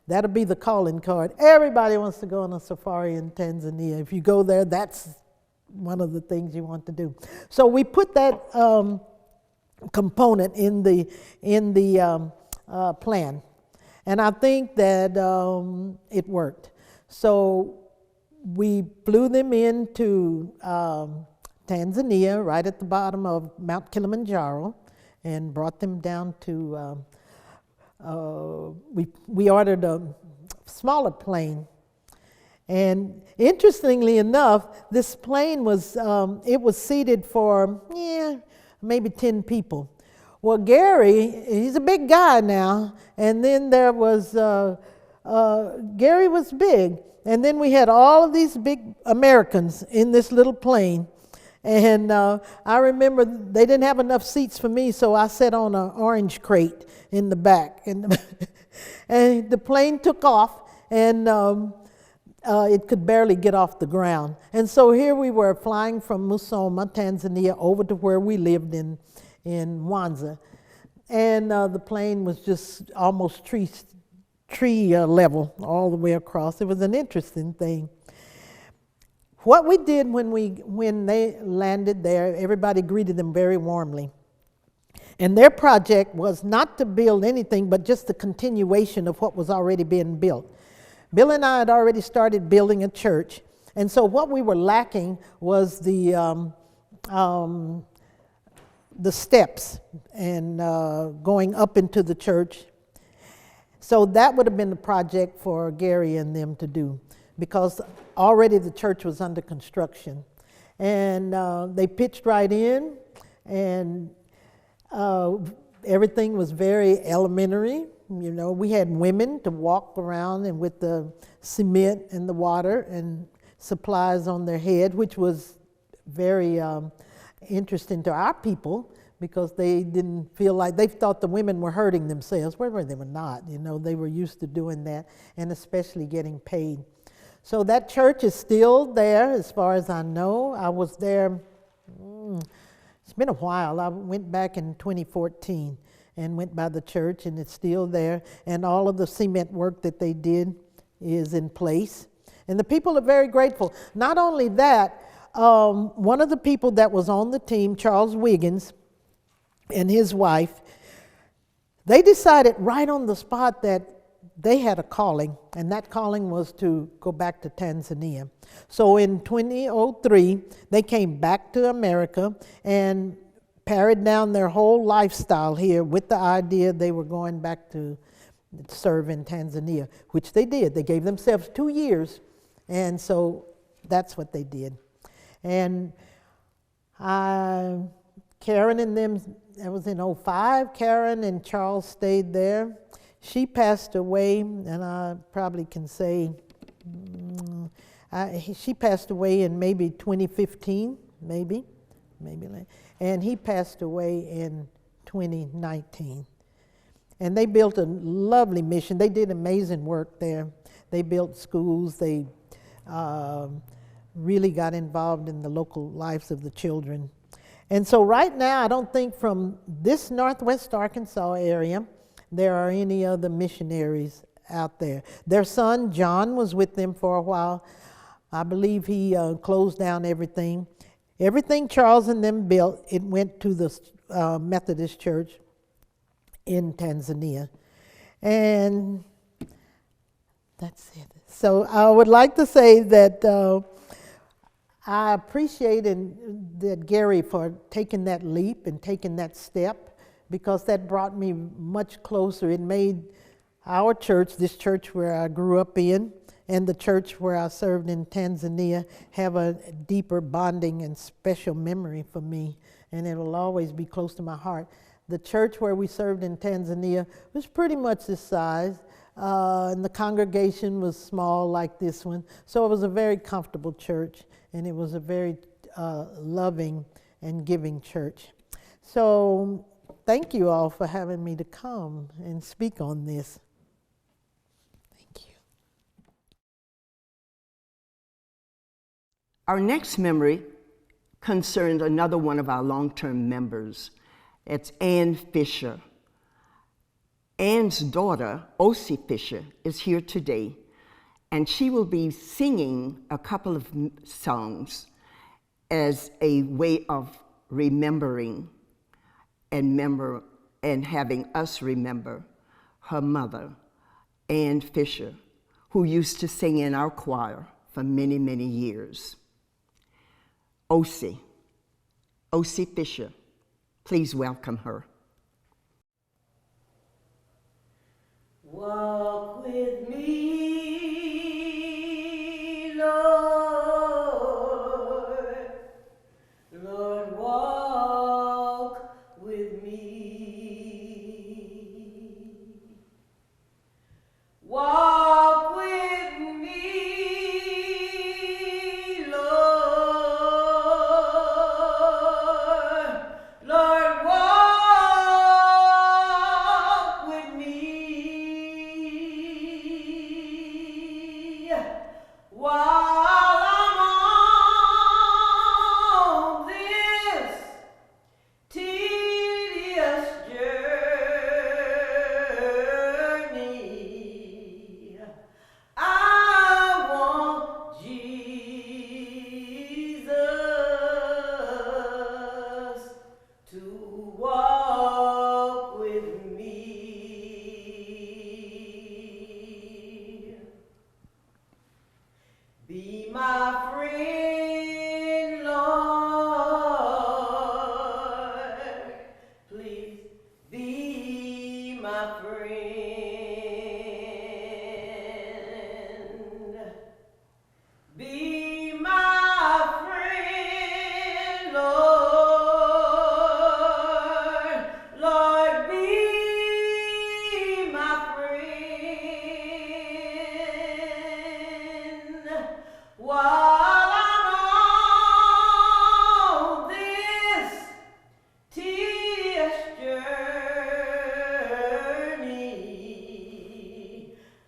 That'll be the calling card. Everybody wants to go on a safari in Tanzania. If you go there, that's one of the things you want to do. So we put that component in the plan, and I think that it worked. So we flew them into Tanzania, right at the bottom of Mount Kilimanjaro, and brought them down to, we ordered a smaller plane. And interestingly enough, this plane was, it was seated for, maybe 10 people. Well, Gary, he's a big guy now, and then there was, Gary was big, and then we had all of these big Americans in this little plane. And I remember they didn't have enough seats for me, so I sat on an orange crate in the back. And the plane took off, and it could barely get off the ground. And so here we were flying from Musoma, Tanzania, over to where we lived in Wanza. And the plane was just almost tree level all the way across. It was an interesting thing. What we did when they landed there, everybody greeted them very warmly. And their project was not to build anything, but just the continuation of what was already being built. Bill and I had already started building a church, and so what we were lacking was the steps and going up into the church. So that would have been the project for Gary and them to do, because already the church was under construction. And they pitched right in, and everything was very elementary. You know, we had women to walk around and with the cement and the water and supplies on their head, which was very interesting to our people, because they didn't feel like, they thought the women were hurting themselves. Well, they were not. You know, they were used to doing that, and especially getting paid. So that church is still there as far as I know. I was there, it's been a while. I went back in 2014 and went by the church, and it's still there. And all of the cement work that they did is in place. And the people are very grateful. Not only that, one of the people that was on the team, Charles Wiggins, and his wife, they decided right on the spot that they had a calling, and that calling was to go back to Tanzania. So in 2003, they came back to America and pared down their whole lifestyle here with the idea they were going back to serve in Tanzania, which they did. They gave themselves 2 years, and so that's what they did. And Karen and them, that was in 2005, Karen and Charles stayed there. She passed away, and I probably can say, she passed away in maybe 2015, maybe, and he passed away in 2019. And they built a lovely mission. They did amazing work there. They built schools. They really got involved in the local lives of the children. And so right now, I don't think from this Northwest Arkansas area, there are any other missionaries out there. Their son, John, was with them for a while. I believe he closed down everything. Everything Charles and them built, it went to the Methodist Church in Tanzania. And that's it. So I would like to say that I appreciate that Gary for taking that leap and taking that step, because that brought me much closer. It made our church, this church where I grew up in, and the church where I served in Tanzania, have a deeper bonding and special memory for me, and it will always be close to my heart. The church where we served in Tanzania was pretty much this size, and the congregation was small like this one, so it was a very comfortable church, and it was a very loving and giving church. So thank you all for having me to come and speak on this. Thank you. Our next memory concerns another one of our long-term members. It's Ann Fisher. Ann's daughter, O.C. Fisher, is here today, and she will be singing a couple of songs as a way of remembering and having us remember her mother, Ann Fisher, who used to sing in our choir for many, many years. O.C. Fisher, please welcome her. Walk with me, Lord, Lord, walk with me. Walk with me, Lord, Lord, walk with me. Be my friend, Lord. Please be my friend. Be my friend, Lord. Lord, be my friend. While I'm on this tedious journey,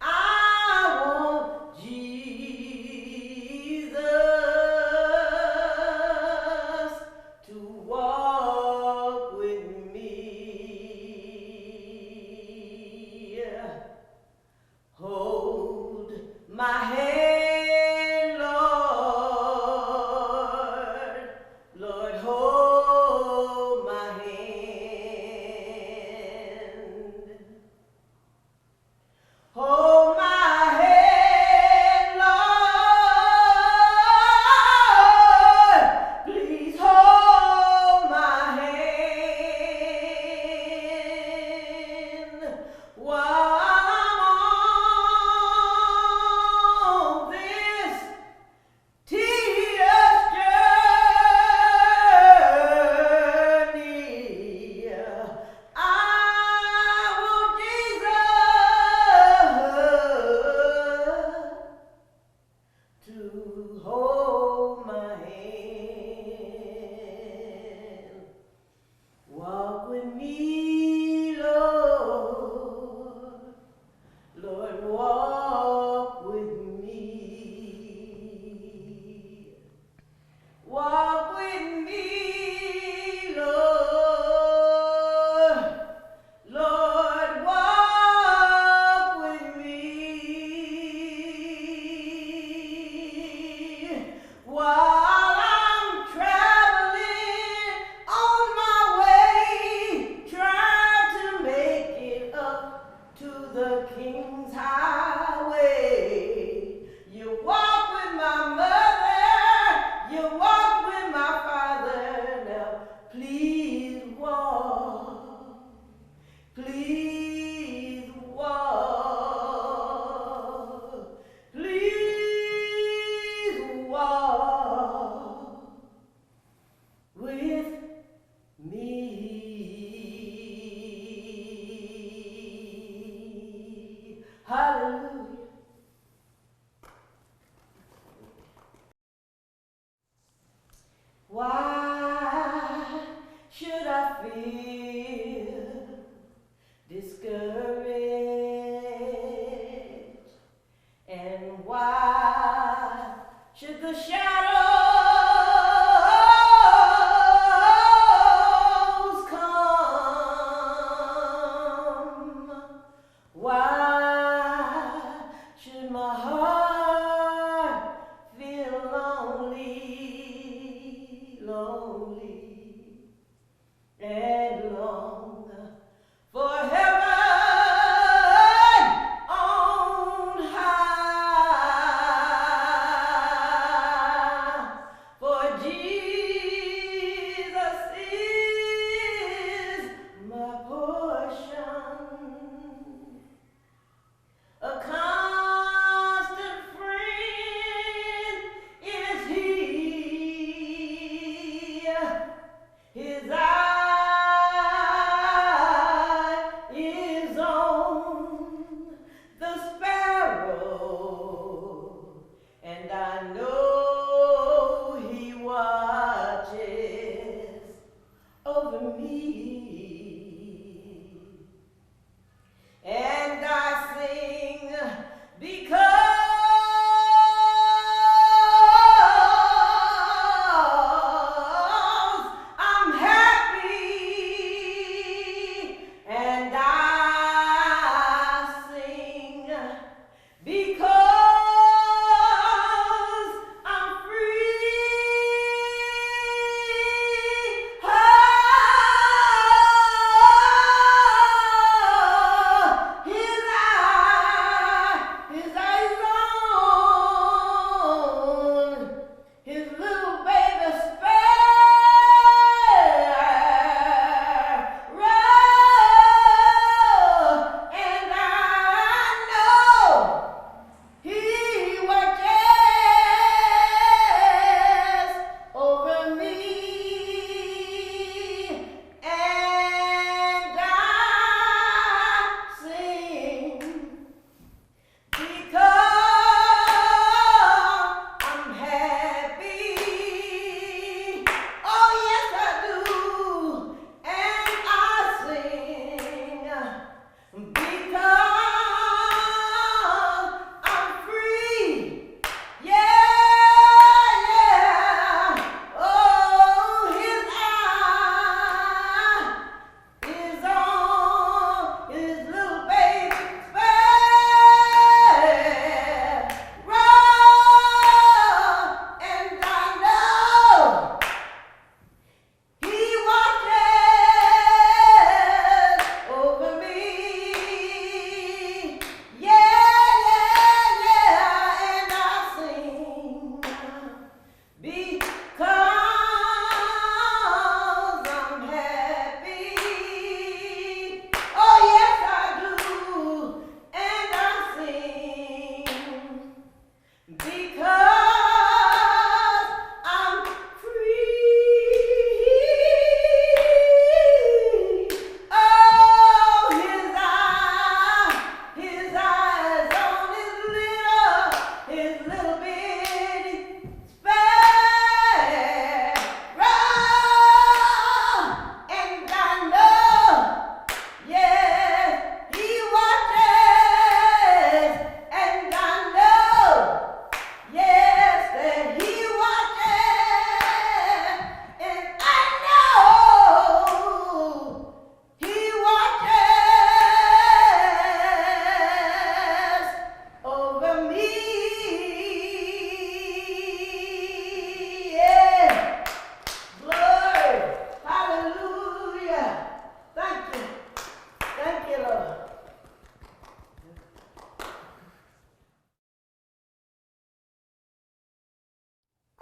I want Jesus to walk with me. Hold my hand, Lord.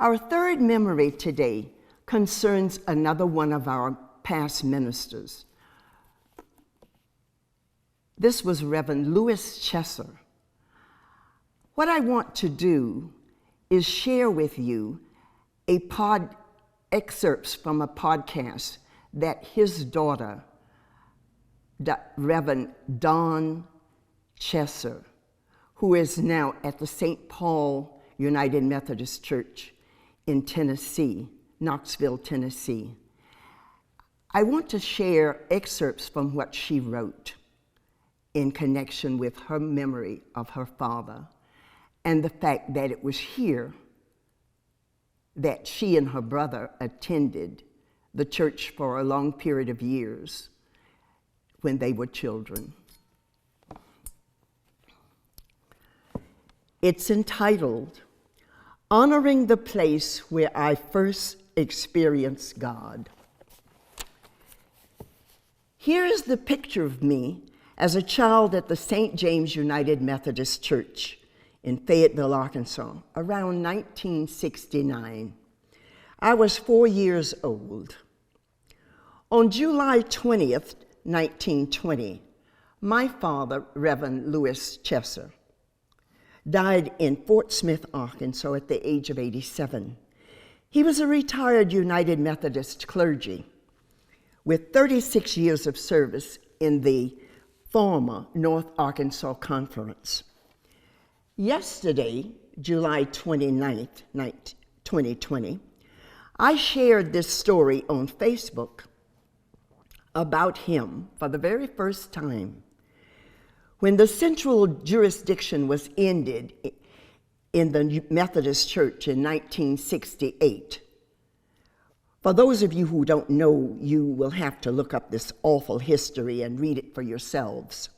Our third memory today concerns another one of our past ministers. This was Reverend Louis Chesser. What I want to do is share with you excerpts from a podcast that his daughter, Reverend Dawn Chesser, who is now at the St. Paul United Methodist Church in Tennessee, Knoxville, Tennessee. I want to share excerpts from what she wrote in connection with her memory of her father and the fact that it was here that she and her brother attended the church for a long period of years when they were children. It's entitled, Honoring the Place Where I First Experienced God. Here is the picture of me as a child at the St. James United Methodist Church in Fayetteville, Arkansas, around 1969. I was 4 years old. On July 20th, 1920, my father, Reverend Louis Chesser, died in Fort Smith, Arkansas at the age of 87. He was a retired United Methodist clergy with 36 years of service in the former North Arkansas Conference. Yesterday, July 29th, 2020, I shared this story on Facebook about him for the very first time. When the central jurisdiction was ended in the Methodist Church in 1968, for those of you who don't know, you will have to look up this awful history and read it for yourselves.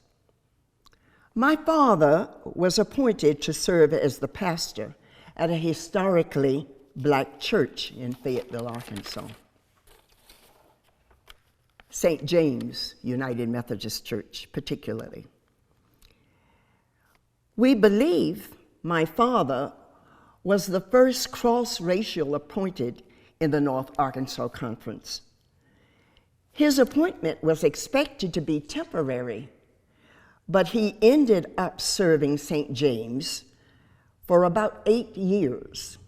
My father was appointed to serve as the pastor at a historically black church in Fayetteville, Arkansas, St. James United Methodist Church particularly. We believe my father was the first cross-racial appointed in the North Arkansas Conference. His appointment was expected to be temporary, but he ended up serving St. James for about 8 years.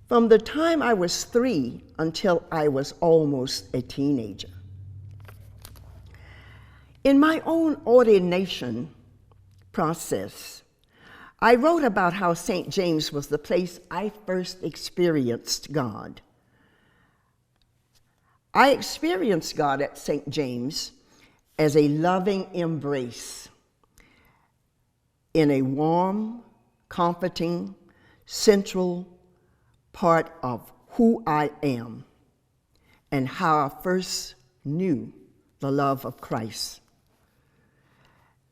From the time I was 3 until I was almost a teenager. In my own ordination process, I wrote about how St. James was the place I first experienced God. I experienced God at St. James as a loving embrace in a warm, comforting, central part of who I am and how I first knew the love of Christ.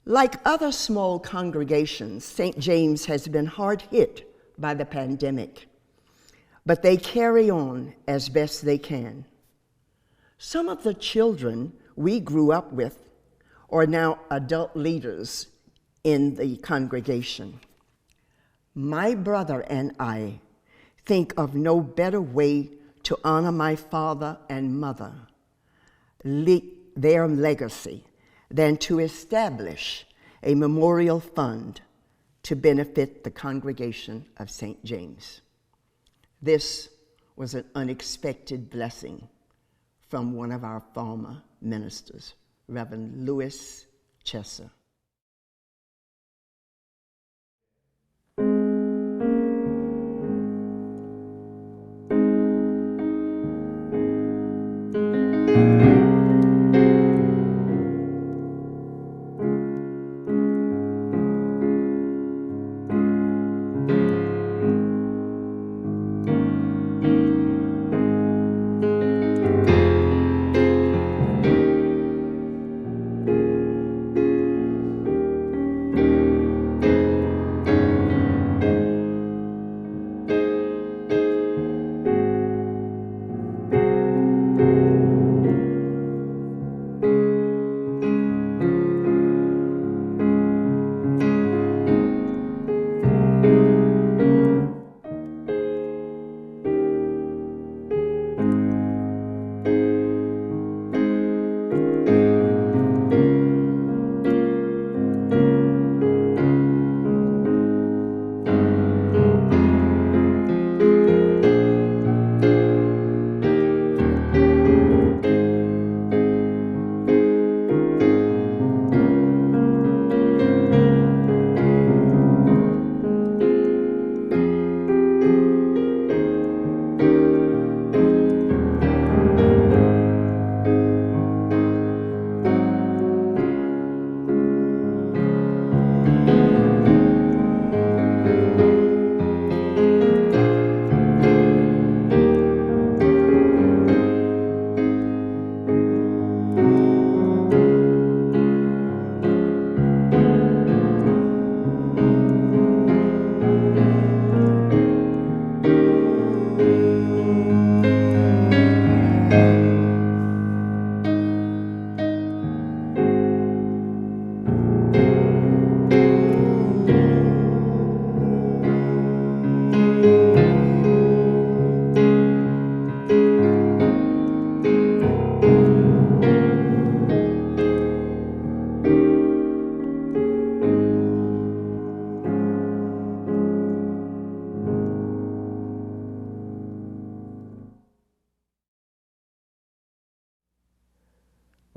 Like other small congregations, St. James has been hard hit by the pandemic, but they carry on as best they can. Some of the children we grew up with are now adult leaders in the congregation. My brother and I think of no better way to honor my father and mother, their legacy, than to establish a memorial fund to benefit the congregation of St. James. This was an unexpected blessing from one of our former ministers, Reverend Louis Chesser.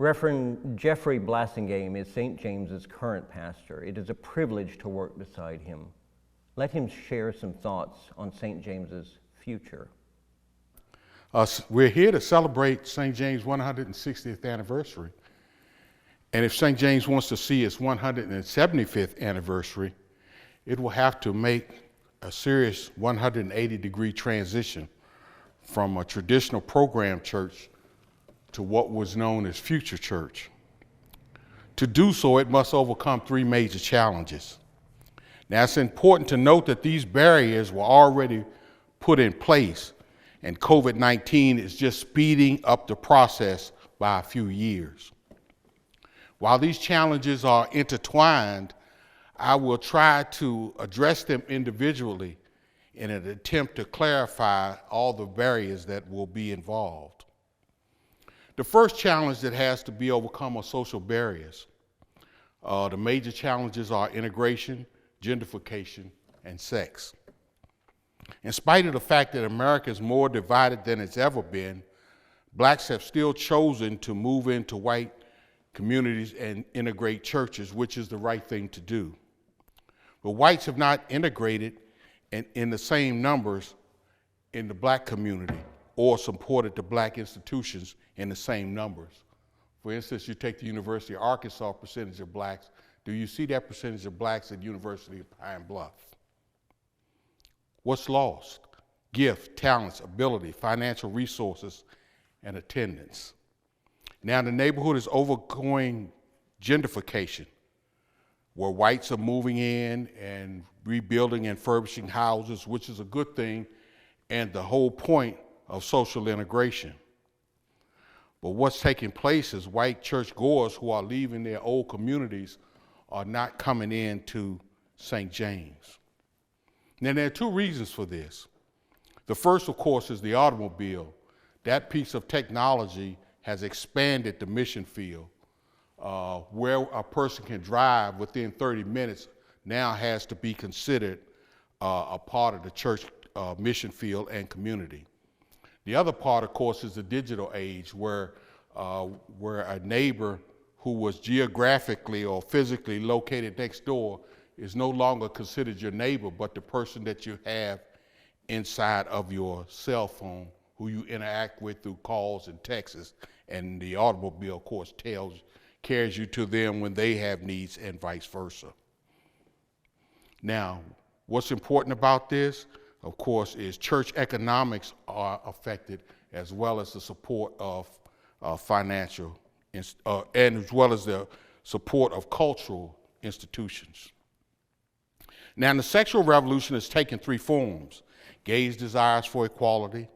Reverend Jeffrey Blassingame is St. James's current pastor. It is a privilege to work beside him. Let him share some thoughts on St. James's future. We're here to celebrate St. James' 160th anniversary. And if St. James wants to see its 175th anniversary, it will have to make a serious 180-degree transition from a traditional program church to what was known as Future Church. To do so, it must overcome three major challenges. Now, it's important to note that these barriers were already put in place, and COVID-19 is just speeding up the process by a few years. While these challenges are intertwined, I will try to address them individually in an attempt to clarify all the barriers that will be involved. The first challenge that has to be overcome are social barriers. The major challenges are integration, gentrification, and sex. In spite of the fact that America is more divided than it's ever been, blacks have still chosen to move into white communities and integrate churches, which is the right thing to do. But whites have not integrated in the same numbers in the black community or supported the black institutions in the same numbers. For instance, you take the University of Arkansas percentage of blacks. Do you see that percentage of blacks at the University of Pine Bluff? What's lost? Gift, talents, ability, financial resources, and attendance. Now the neighborhood is overgoing gentrification, where whites are moving in and rebuilding and furbishing houses, which is a good thing, and the whole point of social integration. But what's taking place is white churchgoers who are leaving their old communities are not coming into St. James. Now, there are two reasons for this. The first, of course, is the automobile. That piece of technology has expanded the mission field. Where a person can drive within 30 minutes now has to be considered a part of the church mission field and community. The other part, of course, is the digital age, where a neighbor who was geographically or physically located next door is no longer considered your neighbor, but the person that you have inside of your cell phone, who you interact with through calls and texts, and the automobile, of course, carries you to them when they have needs and vice versa. Now, what's important about this, of course, is church economics are affected, as well as the support of financial, and as well as the support of cultural institutions. Now, the sexual revolution has taken three forms: gays' desires for equality,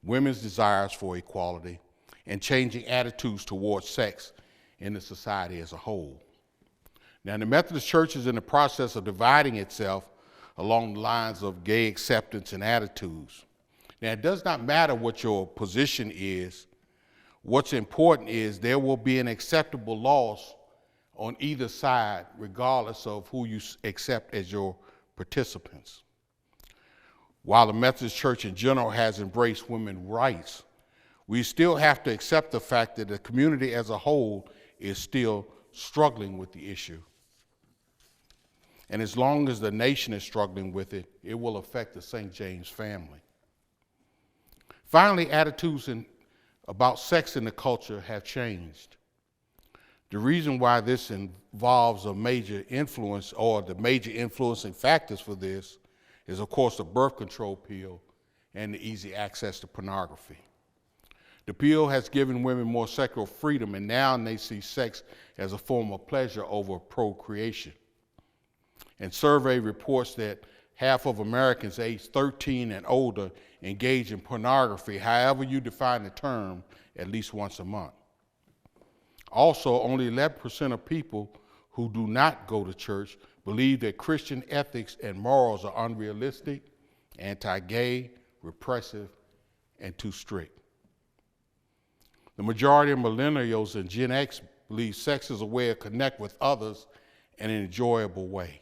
women's desires for equality, and changing attitudes towards sex in the society as a whole. Now, the Methodist Church is in the process of dividing itself along the lines of gay acceptance and attitudes. Now, it does not matter what your position is. What's important is there will be an acceptable loss on either side, regardless of who you accept as your participants. While the Methodist Church in general has embraced women's rights, we still have to accept the fact that the community as a whole is still struggling with the issue. And as long as the nation is struggling with it, it will affect the St. James family. Finally, attitudes about sex in the culture have changed. The reason why this involves a major influence, or the major influencing factors for this, is of course the birth control pill and the easy access to pornography. The pill has given women more sexual freedom, and now they see sex as a form of pleasure over procreation. And survey reports that half of Americans aged 13 and older engage in pornography, however you define the term, at least once a month. Also, only 11% of people who do not go to church believe that Christian ethics and morals are unrealistic, anti-gay, repressive, and too strict. The majority of millennials and Gen X believe sex is a way to connect with others in an enjoyable way.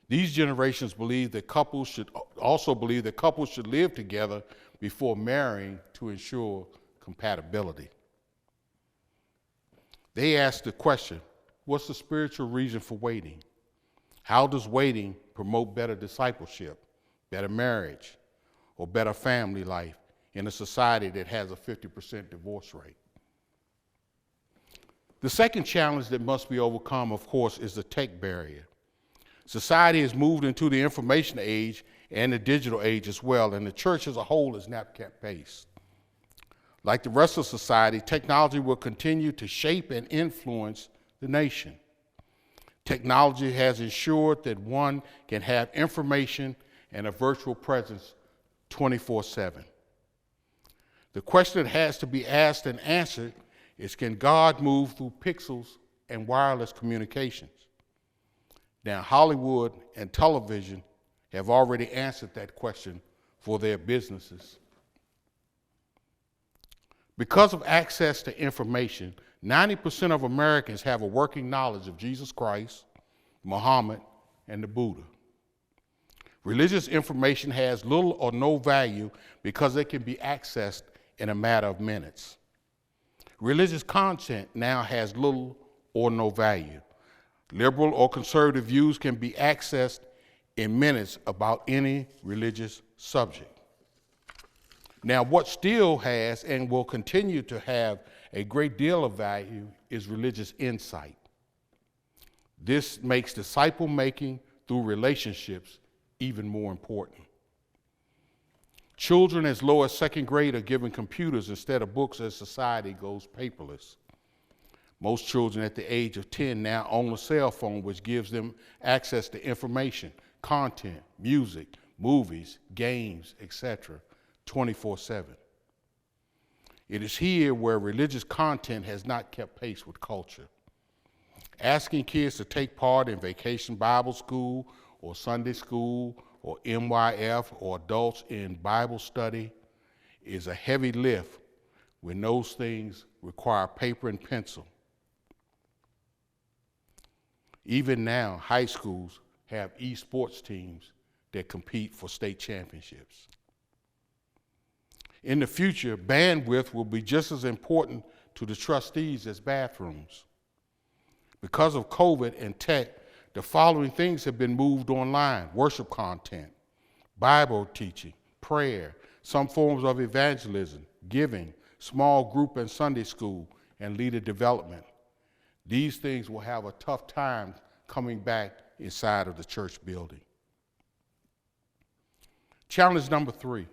These generations believe that couples should live together before marrying to ensure compatibility. They asked the question, what's the spiritual reason for waiting? How does waiting promote better discipleship, better marriage, or better family life in a society that has a 50% divorce rate? The second challenge that must be overcome, of course, is the tech barrier. Society has moved into the information age and the digital age as well, and the church as a whole has not kept pace. Like the rest of society, technology will continue to shape and influence the nation. Technology has ensured that one can have information and a virtual presence 24/7. The question that has to be asked and answered is, can God move through pixels and wireless communications? Now, Hollywood and television have already answered that question for their businesses. Because of access to information, 90% of Americans have a working knowledge of Jesus Christ, Muhammad, and the Buddha. Religious information has little or no value because it can be accessed in a matter of minutes. Religious content now has little or no value. Liberal or conservative views can be accessed in minutes about any religious subject. Now, what still has and will continue to have a great deal of value is religious insight. This makes disciple making through relationships even more important. Children as low as second grade are given computers instead of books as society goes paperless. Most children at the age of 10 now own a cell phone, which gives them access to information, content, music, movies, games, etc., 24/7. It is here where religious content has not kept pace with culture. Asking kids to take part in Vacation Bible School or Sunday School or MYF or adults in Bible study is a heavy lift when those things require paper and pencil. Even now, high schools have esports teams that compete for state championships. In the future, bandwidth will be just as important to the trustees as bathrooms. Because of COVID and tech, the following things have been moved online: worship content, Bible teaching, prayer, some forms of evangelism, giving, small group and Sunday school, and leader development. These things will have a tough time coming back inside of the church building. Challenge number 3,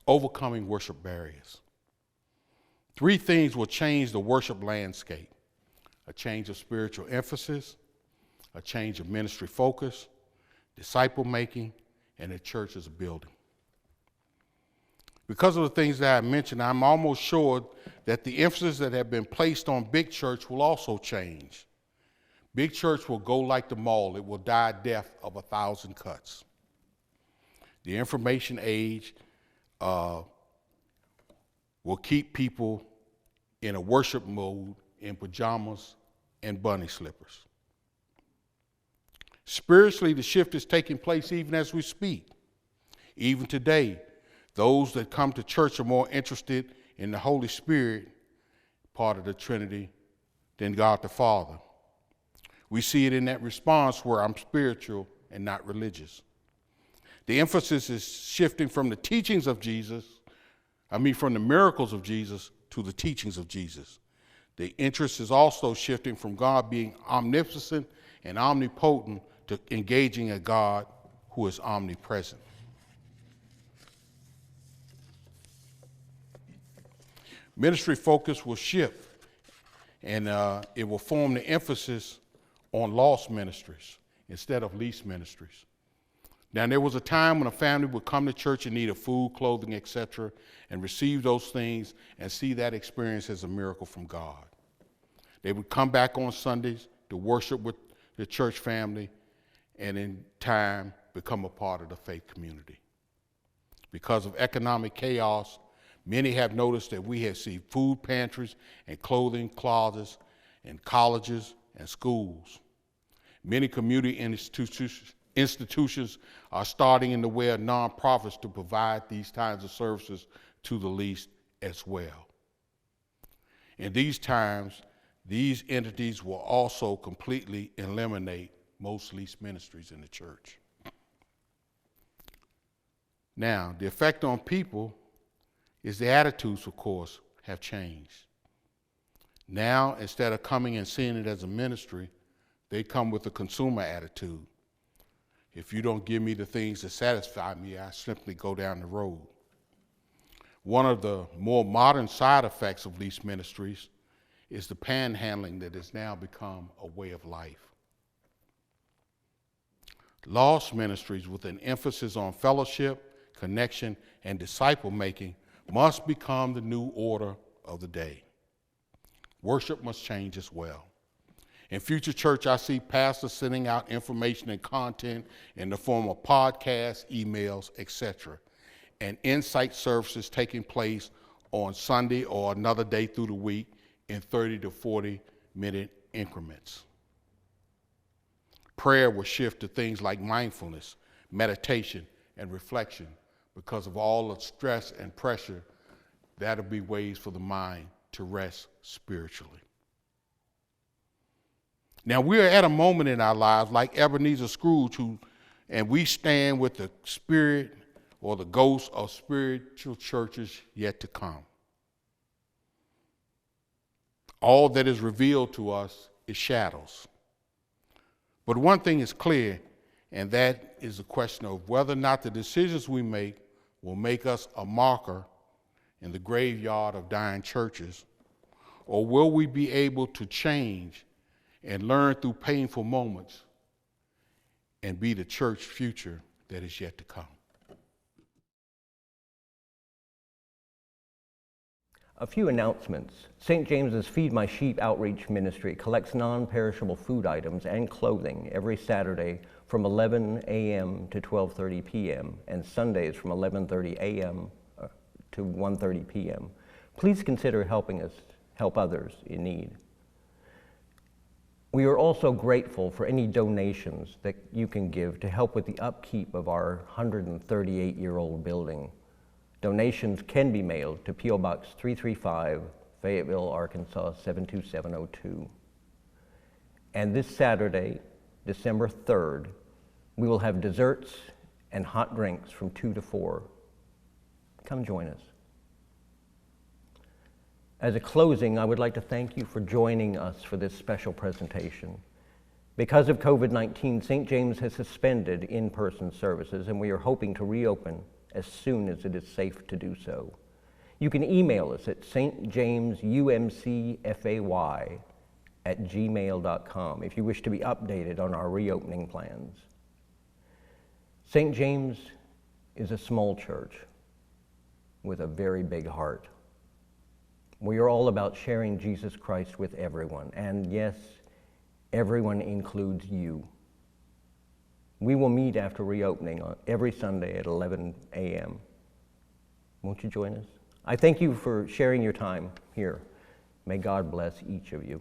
overcoming worship barriers. 3 things will change the worship landscape: a change of spiritual emphasis, a change of ministry focus, disciple making, and a church as a building. Because of the things that I mentioned, I'm almost sure that the emphasis that have been placed on big church will also change. Big church will go like the mall. It will die a death of 1,000 cuts. The information age will keep people in a worship mode in pajamas and bunny slippers. Spiritually, the shift is taking place even as we speak. Even today, those that come to church are more interested in the Holy Spirit, part of the Trinity, than God the Father. We see it in that response where I'm spiritual and not religious. The emphasis is shifting from the teachings of Jesus, from the miracles of Jesus to the teachings of Jesus. The interest is also shifting from God being omnipotent and omnipotent to engaging a God who is omnipresent. Ministry focus will shift, and it will form the emphasis on lost ministries instead of least ministries. Now, there was a time when a family would come to church in need of food, clothing, etc., and receive those things and see that experience as a miracle from God. They would come back on Sundays to worship with the church family and in time become a part of the faith community. Because of economic chaos, many have noticed that we have seen food pantries and clothing closets in colleges and schools. Many community institutions are starting in the way of nonprofits to provide these kinds of services to the least as well. In these times, These entities will also completely eliminate most leased ministries in the church. Now, the effect on people is the attitudes, of course, have changed. Now, instead of coming and seeing it as a ministry, they come with a consumer attitude. If you don't give me the things that satisfy me, I simply go down the road. One of the more modern side effects of leased ministries is the panhandling that has now become a way of life. Lost ministries with an emphasis on fellowship, connection, and disciple making must become the new order of the day. Worship must change as well. In Future Church, I see pastors sending out information and content in the form of podcasts, emails, etc., and insight services taking place on Sunday or another day through the week in 30 to 40-minute increments. Prayer will shift to things like mindfulness, meditation, and reflection because of all the stress and pressure. That'll be ways for the mind to rest spiritually. Now, we're at a moment in our lives like Ebenezer Scrooge, and we stand with the spirit or the ghost of spiritual churches yet to come. All that is revealed to us is shadows. But one thing is clear, and that is the question of whether or not the decisions we make will make us a marker in the graveyard of dying churches, or will we be able to change and learn through painful moments and be the church future that is yet to come. A few announcements. St. James's Feed My Sheep outreach ministry collects non-perishable food items and clothing every Saturday from 11 a.m. to 12:30 p.m. and Sundays from 11:30 a.m. to 1:30 p.m. Please consider helping us help others in need. We are also grateful for any donations that you can give to help with the upkeep of our 138-year-old building. Donations can be mailed to P.O. Box 335, Fayetteville, Arkansas 72702. And this Saturday, December 3rd, we will have desserts and hot drinks from 2 to 4. Come join us. As a closing, I would like to thank you for joining us for this special presentation. Because of COVID-19, St. James has suspended in-person services, and we are hoping to reopen as soon as it is safe to do so. You can email us at stjamesumcfay@gmail.com if you wish to be updated on our reopening plans. St. James is a small church with a very big heart. We are all about sharing Jesus Christ with everyone, and yes, everyone includes you. We will meet after reopening every Sunday at 11 a.m. Won't you join us? I thank you for sharing your time here. May God bless each of you.